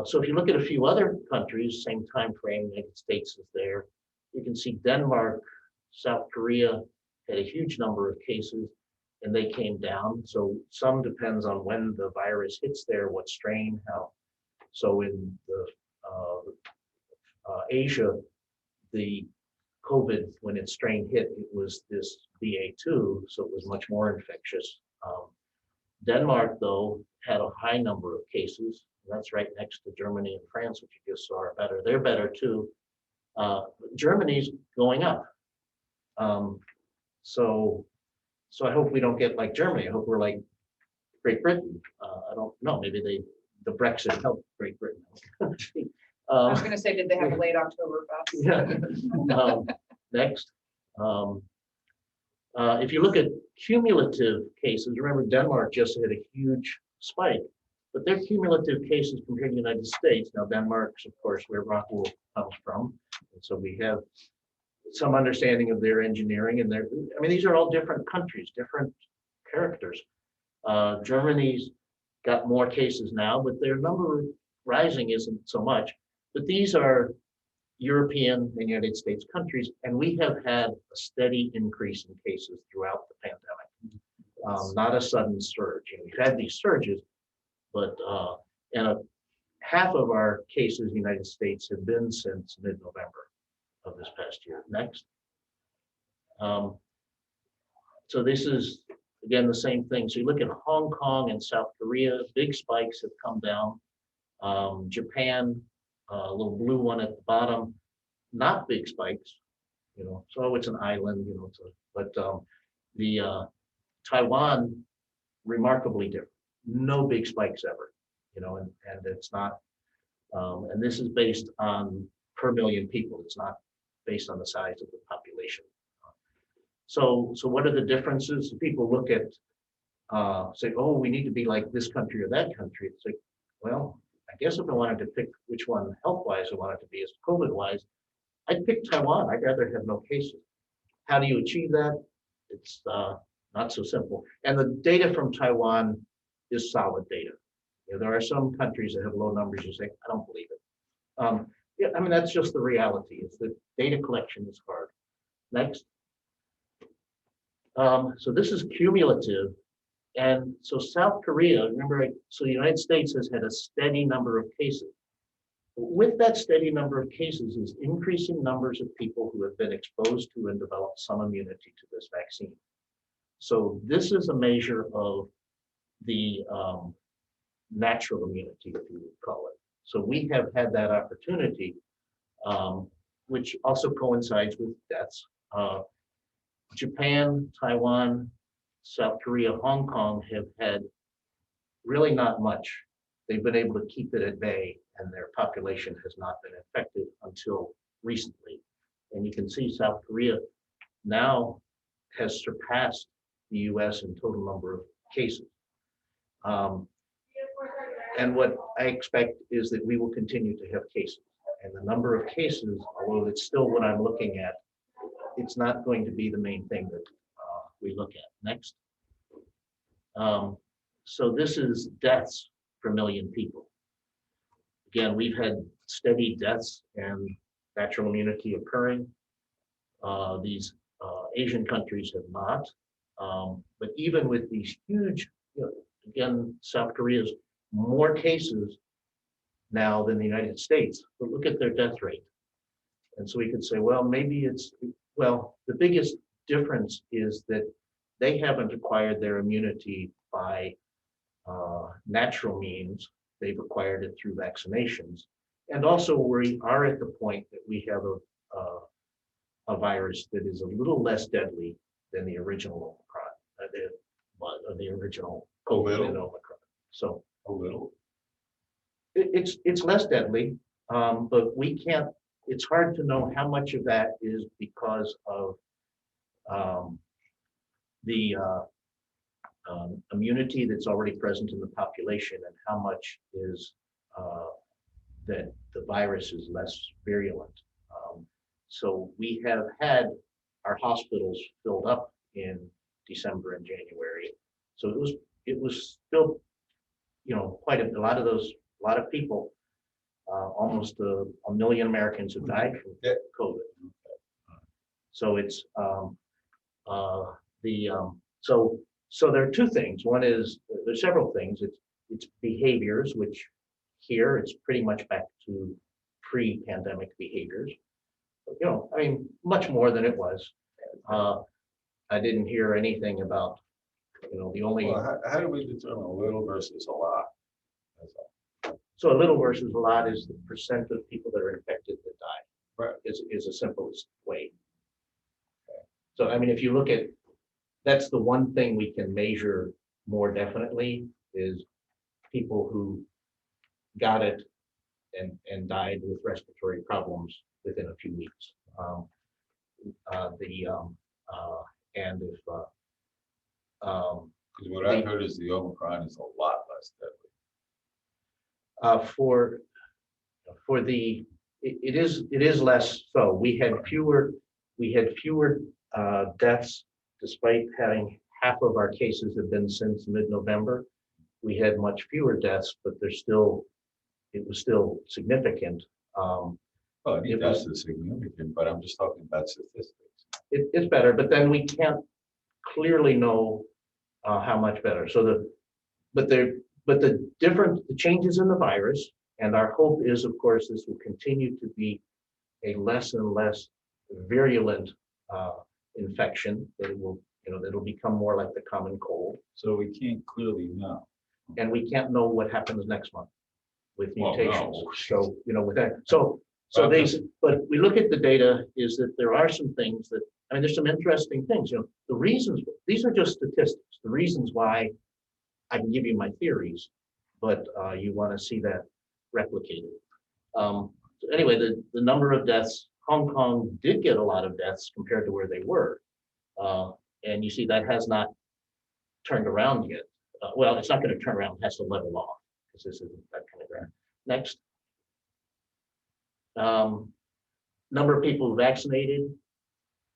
So if you look at a few other countries, same time frame, United States is there. You can see Denmark, South Korea had a huge number of cases and they came down. So some depends on when the virus hits there, what strain, how. So in the Asia, the COVID, when its strain hit, it was this BA2, so it was much more infectious. Denmark, though, had a high number of cases. That's right next to Germany and France, which you just saw are better. They're better too. Germany's going up. So I hope we don't get like Germany. I hope we're like Great Britain. I don't know. Maybe the Brexit helped Great Britain. I was gonna say, did they have a late Oktoberfest? Yeah. Next. If you look at cumulative cases, remember Denmark just had a huge spike, but their cumulative cases compared to the United States, now Denmark's of course where Rockwool comes from, and so we have some understanding of their engineering and these are all different countries, different characters. Germany's got more cases now, but their number rising isn't so much. But these are European and United States countries, and we have had a steady increase in cases throughout the pandemic, not a sudden surge. And we've had these surges, but half of our cases in the United States have been since mid-November of this past year. Next. So this is, again, the same thing. So you look at Hong Kong and South Korea, big spikes have come down. Japan, a little blue one at the bottom, not big spikes, so it's an island, but the Taiwan, remarkably different, no big spikes ever, and it's not, and this is based on per million people, it's not based on the size of the population. So what are the differences? People look at, say, oh, we need to be like this country or that country. It's like, well, I guess if I wanted to pick which one health-wise I wanted to be as COVID-wise, I'd pick Taiwan. I'd rather have no cases. How do you achieve that? It's not so simple. And the data from Taiwan is solid data. There are some countries that have low numbers. You say, I don't believe it. Yeah, that's just the reality. It's the data collection is hard. Next. So this is cumulative. And so South Korea, remember, so the United States has had a steady number of cases. With that steady number of cases is increasing numbers of people who have been exposed to and developed some immunity to this vaccine. So this is a measure of the natural immunity, if you would call it. So we have had that opportunity, which also coincides with deaths. Japan, Taiwan, South Korea, Hong Kong have had really not much. They've been able to keep it at bay and their population has not been affected until recently. And you can see South Korea now has surpassed the US in total number of cases. And what I expect is that we will continue to have cases. And the number of cases, although it's still what I'm looking at, it's not going to be the main thing that we look at. Next. So this is deaths per million people. Again, we've had steady deaths and natural immunity occurring. These Asian countries have not. But even with these huge, again, South Korea's more cases now than the United States, but look at their death rate. And so we could say, well, maybe the biggest difference is that they haven't acquired their immunity by natural means. They've acquired it through vaccinations. And also we are at the point that we have a virus that is a little less deadly than the original Omicron, the original COVID and Omicron. So A little. It's less deadly, but we can't, it's hard to know how much of that is because of the immunity that's already present in the population and how much is that the virus is less virulent. So we have had our hospitals filled up in December and January. So it was still, quite a lot of people, almost a million Americans have died from COVID. So it's so there are two things. One is there's several things. It's behaviors, which here it's pretty much back to pre-pandemic behaviors. I mean, much more than it was. I didn't hear anything about, the only. Well, how do we determine a little versus a lot? That's all. So a little versus a lot is the percent of people that are infected that die. Right. Is the simplest way. So, I mean, if you look at, that's the one thing we can measure more definitely is people who got it and died with respiratory problems within a few weeks. And if Because what I've heard is the Omicron is a lot less deadly. for the it is less so. We had fewer deaths despite having half of our cases have been since mid-November. We had much fewer deaths, but it was still significant. Well, I think that's significant, but I'm just talking about statistics. It's better, but then we can't clearly know how much better. So the changes in the virus, and our hope is, of course, this will continue to be a less and less virulent infection. That it will, that'll become more like the common cold. So we can't clearly know. And we can't know what happens next month with Well, mutations. no. So, with that, but we look at the data is that there are some things that, there's some interesting things, the reasons, these are just statistics, the reasons why I can give you my theories, but you want to see that replicated. So anyway, the number of deaths, Hong Kong did get a lot of deaths compared to where they were. And you see that has not turned around yet. Well, it's not going to turn around, it has to level off because this isn't that kind of ground. Next. Number of people vaccinated,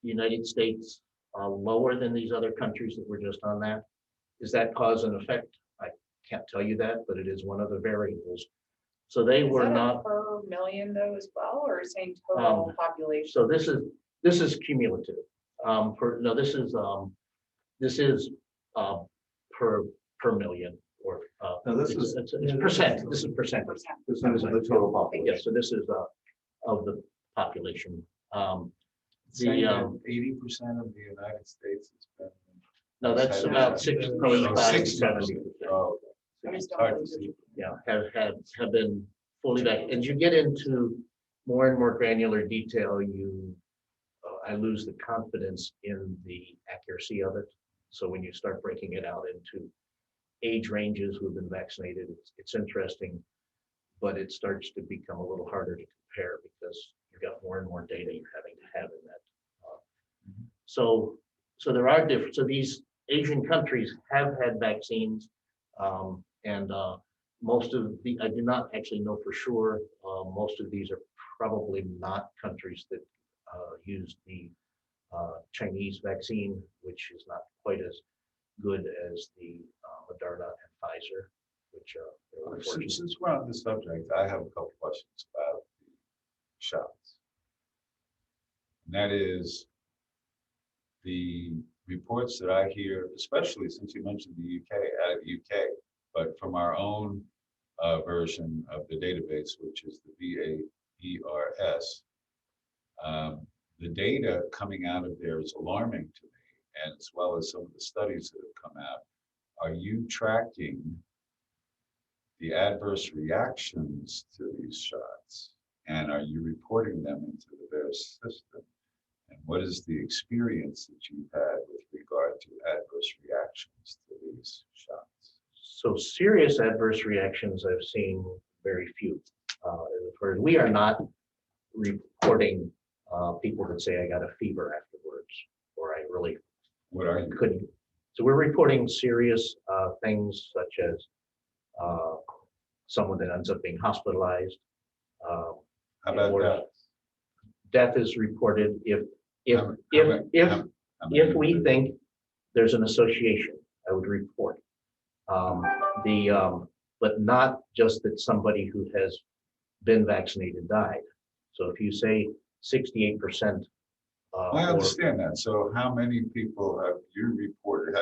United States lower than these other countries that were just on that. Is that cause and effect? I can't tell you that, but it is one of the variables. So they Is were that a not. per million though as well, or saying total population? So this is cumulative. This is per million or No, this it's is percent. This is percentage. percentage of the total population. Yeah, so this is of the population. Saying that 80% of the United States has been. No, that's about 65 Oh, to 60%. 70%. Oh, I just it's don't hard know. to see. Yeah, have been fully vaccinated. As you get into more and more granular detail, I lose the confidence in the accuracy of it. So when you start breaking it out into age ranges who've been vaccinated, it's interesting, but it starts to become a little harder to compare because you've got more and more data you're having to have in that. So there are different. So these Asian countries have had vaccines, and most of the, I do not actually know for sure. Most of these are probably not countries that use the Chinese vaccine, which is not quite as good as the Moderna and Pfizer, which Since we're on the subject, I have a couple questions about the shots. And that is the reports that I hear, especially since you mentioned the UK, but from our own version of the database, which is the VAERS, the data coming out of there is alarming to me, and as well as some of the studies that have come out. Are you tracking the adverse reactions to these shots, and are you reporting them into the VAERS system? And what is the experience that you've had with regard to adverse reactions to these shots? So serious adverse reactions, I've seen very few. We are not reporting people that say I got a fever afterwards, or I really What are you? couldn't. So we're reporting serious things such as someone that ends up being hospitalized. How about or that? Death is reported if How many- we think there's an association, I would report. But not just that somebody who has been vaccinated died. So if you say 68%. I understand that. So how many people have you reported,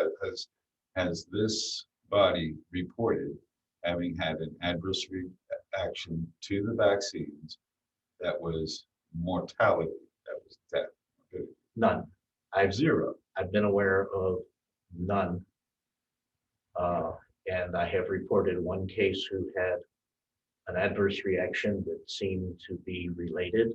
has this body reported having had an adverse reaction to the vaccines that was mortality, that was death? None. I've Zero. been aware of none. And I have reported one case who had an adverse reaction that seemed to be related.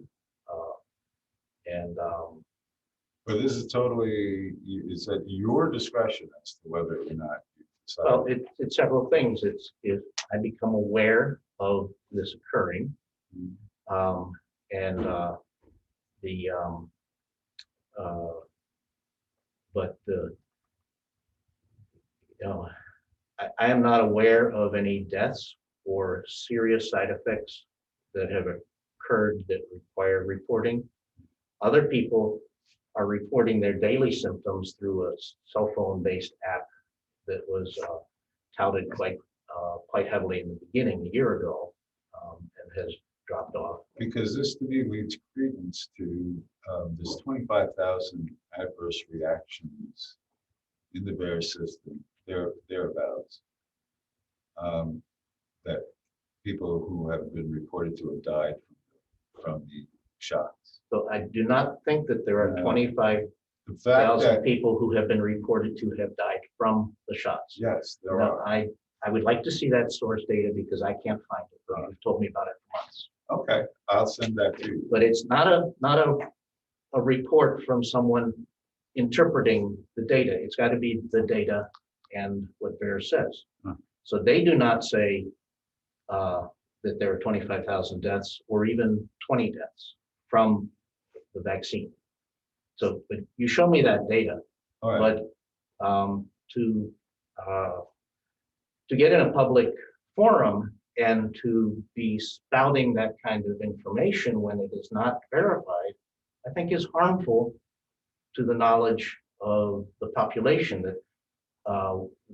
But this is totally, it's at your discretion as to whether or not you decide. Well, it's several things. It's if I become aware of this occurring, I am not aware of any deaths or serious side effects that have occurred that require reporting. Other people are reporting their daily symptoms through a cell phone-based app that was touted quite heavily in the beginning a year ago, and has dropped off. Because this to me leads credence to this 25,000 adverse reactions in the VAERS system, thereabouts, that people who have been reported to have died from the shots. So I do not think that there are No. 25,000 The fact that, people who have been reported to have died from the shots. yes, there No, are. I would like to see that source data because I can't find it. But you've told me about it for months. Okay, I'll send that to you. But it's not a report from someone interpreting the data. It's got to be the data and what VAERS says. Huh. So they do not say that there are 25,000 deaths or even 20 deaths from the vaccine. So, but you show me that data. All right, But to get in a public forum and to be spouting that kind of information when it is not verified, I think is harmful to the knowledge of the population that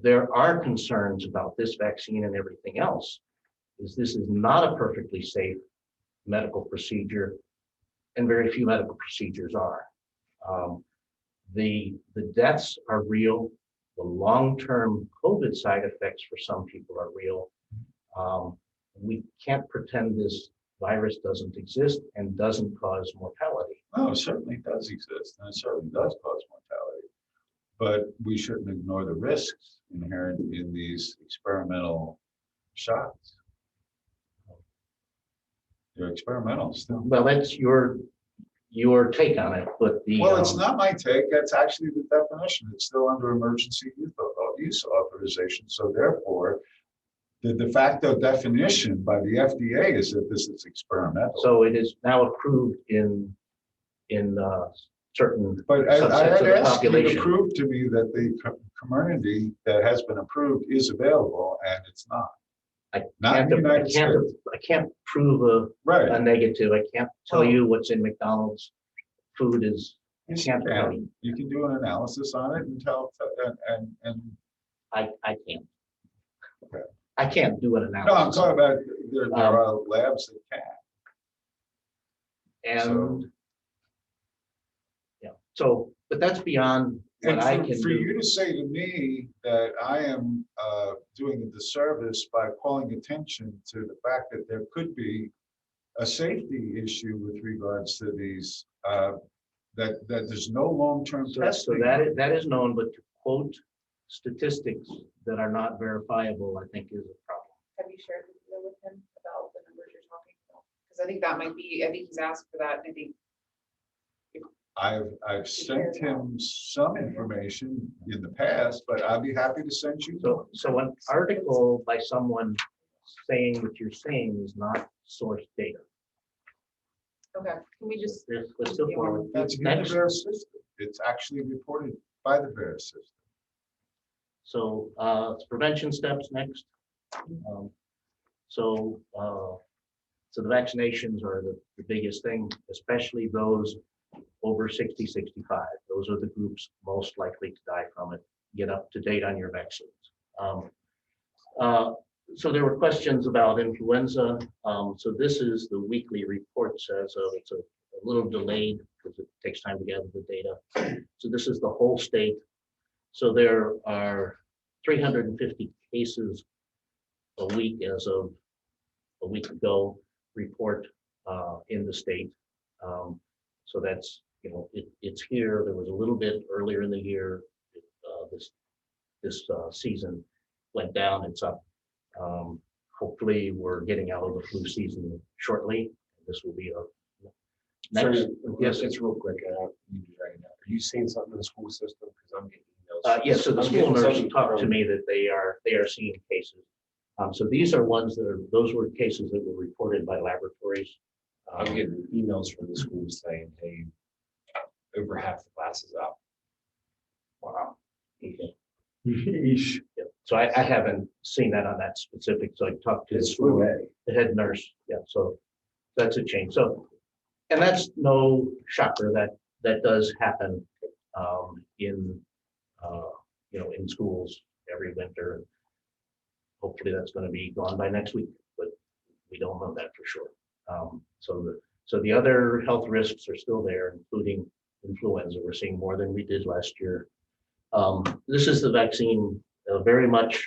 there are concerns about this vaccine and everything else. This is not a perfectly safe medical procedure, and very few medical procedures are. The deaths are real. The long-term COVID side effects for some people are real. We can't pretend this virus doesn't exist and doesn't cause mortality. no, it certainly does exist, and it certainly does cause mortality. But we shouldn't ignore the risks inherent in these experimental shots. They're experimental still. Well, that's your take on it, but the Well, it's not my take, that's actually the definition. It's still under emergency use authorization. So therefore, the de facto definition by the FDA is that this is experimental. so it is now approved in certain But I subsets had of the asked you to population. prove to me that the community that has been approved is available, and it's not. Not in the United States. I can't prove a Right. negative. I can't tell you what's in McDonald's food is. Yes, can't you tell can. You can do an analysis on it and tell, and, I can't. Okay. I can't do an analysis. no, I'm talking about, there are labs that can. And yeah, so, but that's beyond what And I for can for do. you to say to me that I am doing a disservice by calling attention to the fact that there could be a safety issue with regards to these, that there's no long-term So testing. that is known, but to quote statistics that are not verifiable, I think is a problem. Have you shared the deal with him about the numbers you're talking about? Because I think that might be, I think he's asked for that, and I think I've sent him some information in the past, but I'd be happy to send you. So an article by someone saying what you're saying is not source data. Okay, can we just? Let's go forward. It's in the VERS system. It's actually reported by the VERS system. So it's prevention steps next. So the vaccinations are the biggest thing, especially those over 60, 65. Those are the groups most likely to die from it. Get up to date on your vaccines. So there were questions about influenza. So this is the weekly report says it's a little delayed because it takes time to gather the data. So this is the whole state. So there are 350 cases a week as of a week ago report in the state. So that's, it's here. There was a little bit earlier in the year. This season went down. It's up. Hopefully we're getting out of the flu season shortly. This will be a next. Yes, it's real quick. Right now. Are you seeing something in the school system? Because I'm getting emails. Yes, so the I'm school getting nurse something talked to from- me that they are seeing cases. So these are ones those were cases that were reported by laboratories. I'm getting emails from the schools saying, hey, over half the class is out. Wow. Okay. Yeesh. Yeah. So I haven't seen that on that specific. So I talked to It's flu A. the head nurse. Yeah, so that's a change. So, and that's no shocker that does happen in in schools every winter. Hopefully that's going to be gone by next week, but we don't know that for sure. So the other health risks are still there, including influenza. We're seeing more than we did last year. This is the vaccine, very much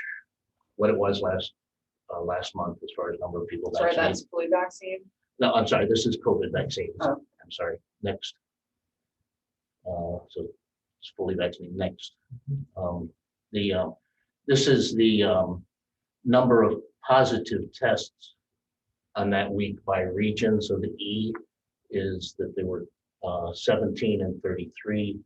what it was last month as far as number of people Sorry, vaccinated. that's flu vaccine. No, I'm sorry, this is COVID vaccines. Oh. I'm sorry, next. So it's fully vaccinated next. This is the number of positive tests on that week by region. So the E is that there were 17 and 33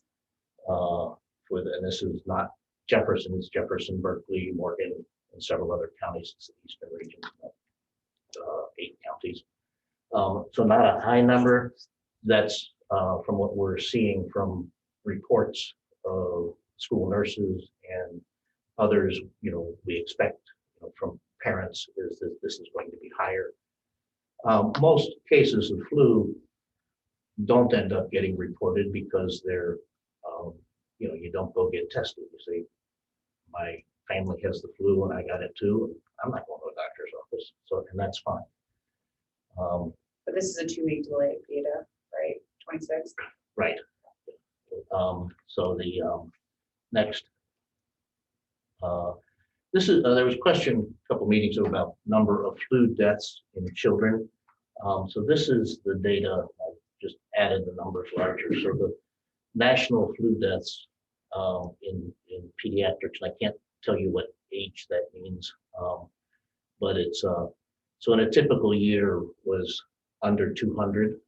and this is not Jefferson, it's Jefferson, Berkeley, Morgan, and several other counties. It's the eastern region, 8 counties. So not a high number. That's from what we're seeing from reports of school nurses and others, we expect from parents is that this is going to be higher. Most cases of flu don't end up getting reported because they're, you don't go get tested. You say, my family has the flu and I got it too. I'm not going to a doctor's office. So, and that's fine. But this is a 2-week delay of data, right? 26th. Right. So the next. This is there was a question a couple meetings ago about number of flu deaths in children. So this is the data. I just added the numbers larger. So the national flu deaths in pediatrics. And I can't tell you what age that means, but it's so in a typical year was under 200.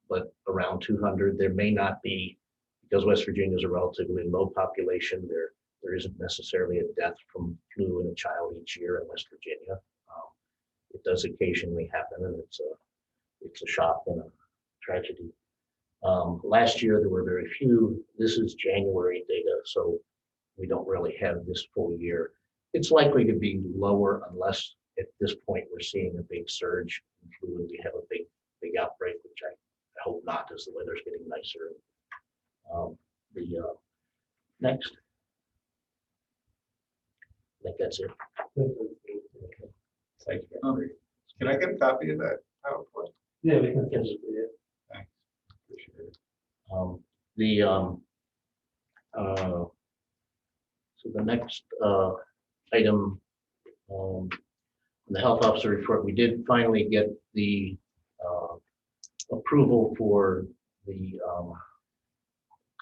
But around 200, there may not be, because West Virginia is a relatively low population, there isn't necessarily a death from flu in a child each year in West Virginia. It does occasionally happen, and it's a shock and a tragedy. Last year, there were very few. This is January data, so we don't really have this full year. It's likely to be lower unless at this point we're seeing a big surge in flu and we have a big outbreak, which I hope not, as the weather's getting nicer. Next. I think that's it. Thank you. Can I get a copy of that PowerPoint? Yeah, we can. Yes. Thanks. Appreciate it. So the next item, the health officer report, we did finally get the approval for the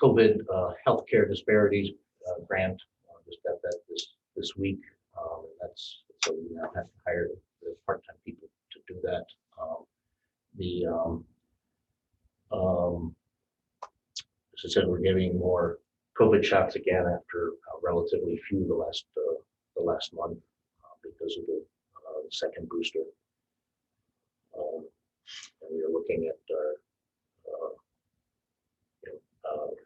COVID healthcare disparities grant. Just got that this week. That's so we now have to hire the part-time people to do that. said, we're giving more COVID shots again after relatively few the last month because of the second booster. And we are looking at our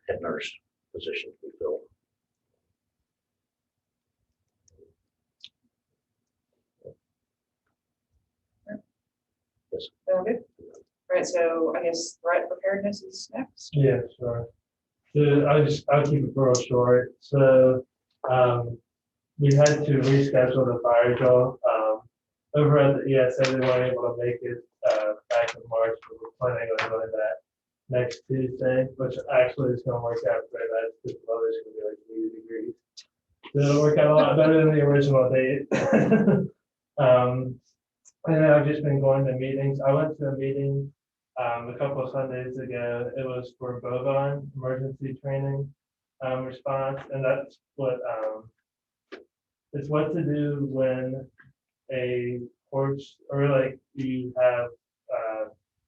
head nurse position to be filled. Yes. Okay. All right, so I guess threat preparedness is next. Yeah, sure. So I'll keep it real short. So, we had to reschedule the fire drill. Over at the ESA, they weren't able to make it, back in March, but we're planning on doing that next Tuesday, which actually is gonna work out great. That's just the weather's gonna be like 80 degrees. So it'll work out a lot better than the original date. And then I've just been going to meetings. I went to a meeting a couple of Sundays ago. It was for bovine emergency training response, and that's what it's what to do when a horse or like you have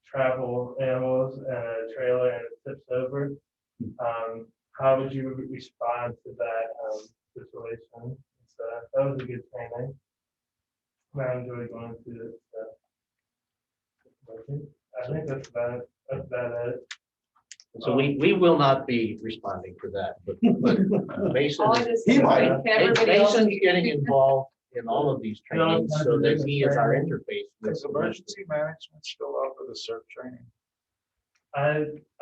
travel animals and a trailer and it tips over. How would you respond to that situation? So that was a good training. I enjoy going through it. So. I think that's about it. So we will not be responding for that, but Mason, All I just He said, might. can everybody else Mason's hear? getting involved in all of these trainings so that he is our interface. with Is emergency management still up for the CERT training?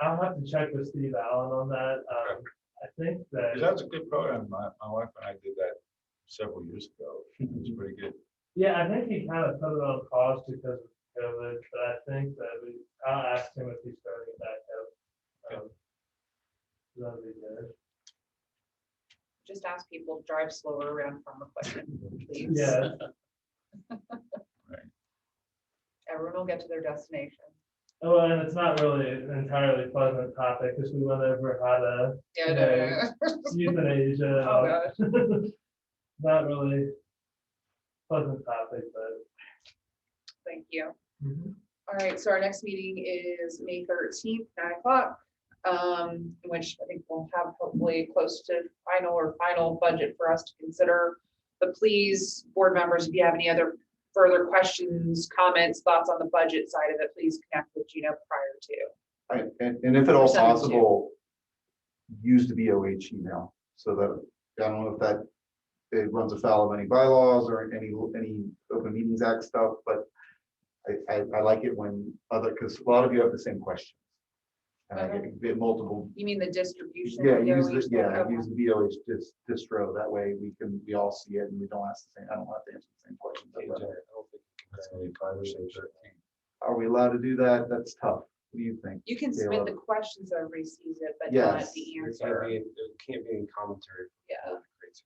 I'll have to check with Steve Allen on that. I think that. Because that's a good program. My wife and I did that several years ago. It was pretty good. Yeah, I think he kind of put it on pause because of COVID, but I think that I'll ask him if he's starting back up. That'll be good. Just ask people to drive slower around farm equipment, please. Yeah. Everyone will get to their destination. Oh, and it's not really an entirely pleasant topic because we went over how to Yeah, euthanasia. Oh, gosh. Not really pleasant topic, but. Thank you. Mhm. All right, so our next meeting is May 13th, 9 o'clock, in which I think we'll have hopefully close to final budget for us to consider. But please, board members, if you have any other further questions, comments, thoughts on the budget side of it, please connect with Gina prior to. And if at all Send it to you. possible, use the BOH email so that, I don't know if that it runs afoul of any bylaws or any Open Meetings Act stuff, but I like it when because a lot of you have the same questions. And I get multiple. You mean the distribution? Yeah, DOH? use the Okay. BOH distro. That way we all see it and we don't ask the same. I don't have to answer the same questions. That's gonna be 5 or 6, 13. Are we allowed to do that? That's tough. What do you think? You can Yeah, submit well- the questions so everybody sees it, but not Yes. the There answer. can't be any commentary. Yeah.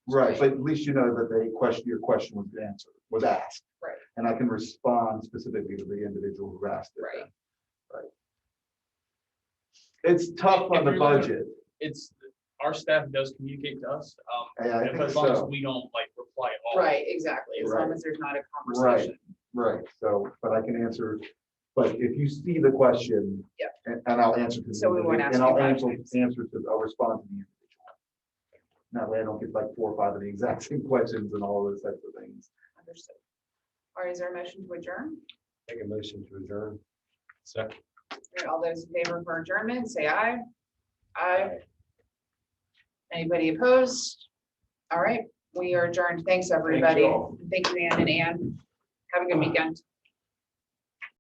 Right, but at least you know that your question was answered, was asked. Right. And I can respond specifically to the individual who asked it. Right. Right. It's tough on the If you're looking- budget. It's, our staff does communicate to us, Yeah, I but think as long as so. we don't like reply all. Right, exactly, as long Right. as there's not a conversation. Right, so, but I can answer, but if you see the question. Yeah. And I'll answer to. the So we won't individual, ask And you I'll five answer, times. I'll respond to the individual. That way I don't get like 4 or 5 of the exact same questions and all those types of things. Understood. All right, is there a motion to adjourn? Make a motion to adjourn. Second. All right, all those in favor for adjournment, say aye. Aye. Anybody opposed? All right, we are adjourned. Thanks, everybody. all. Thank you, Ann and Ann. Have a good weekend.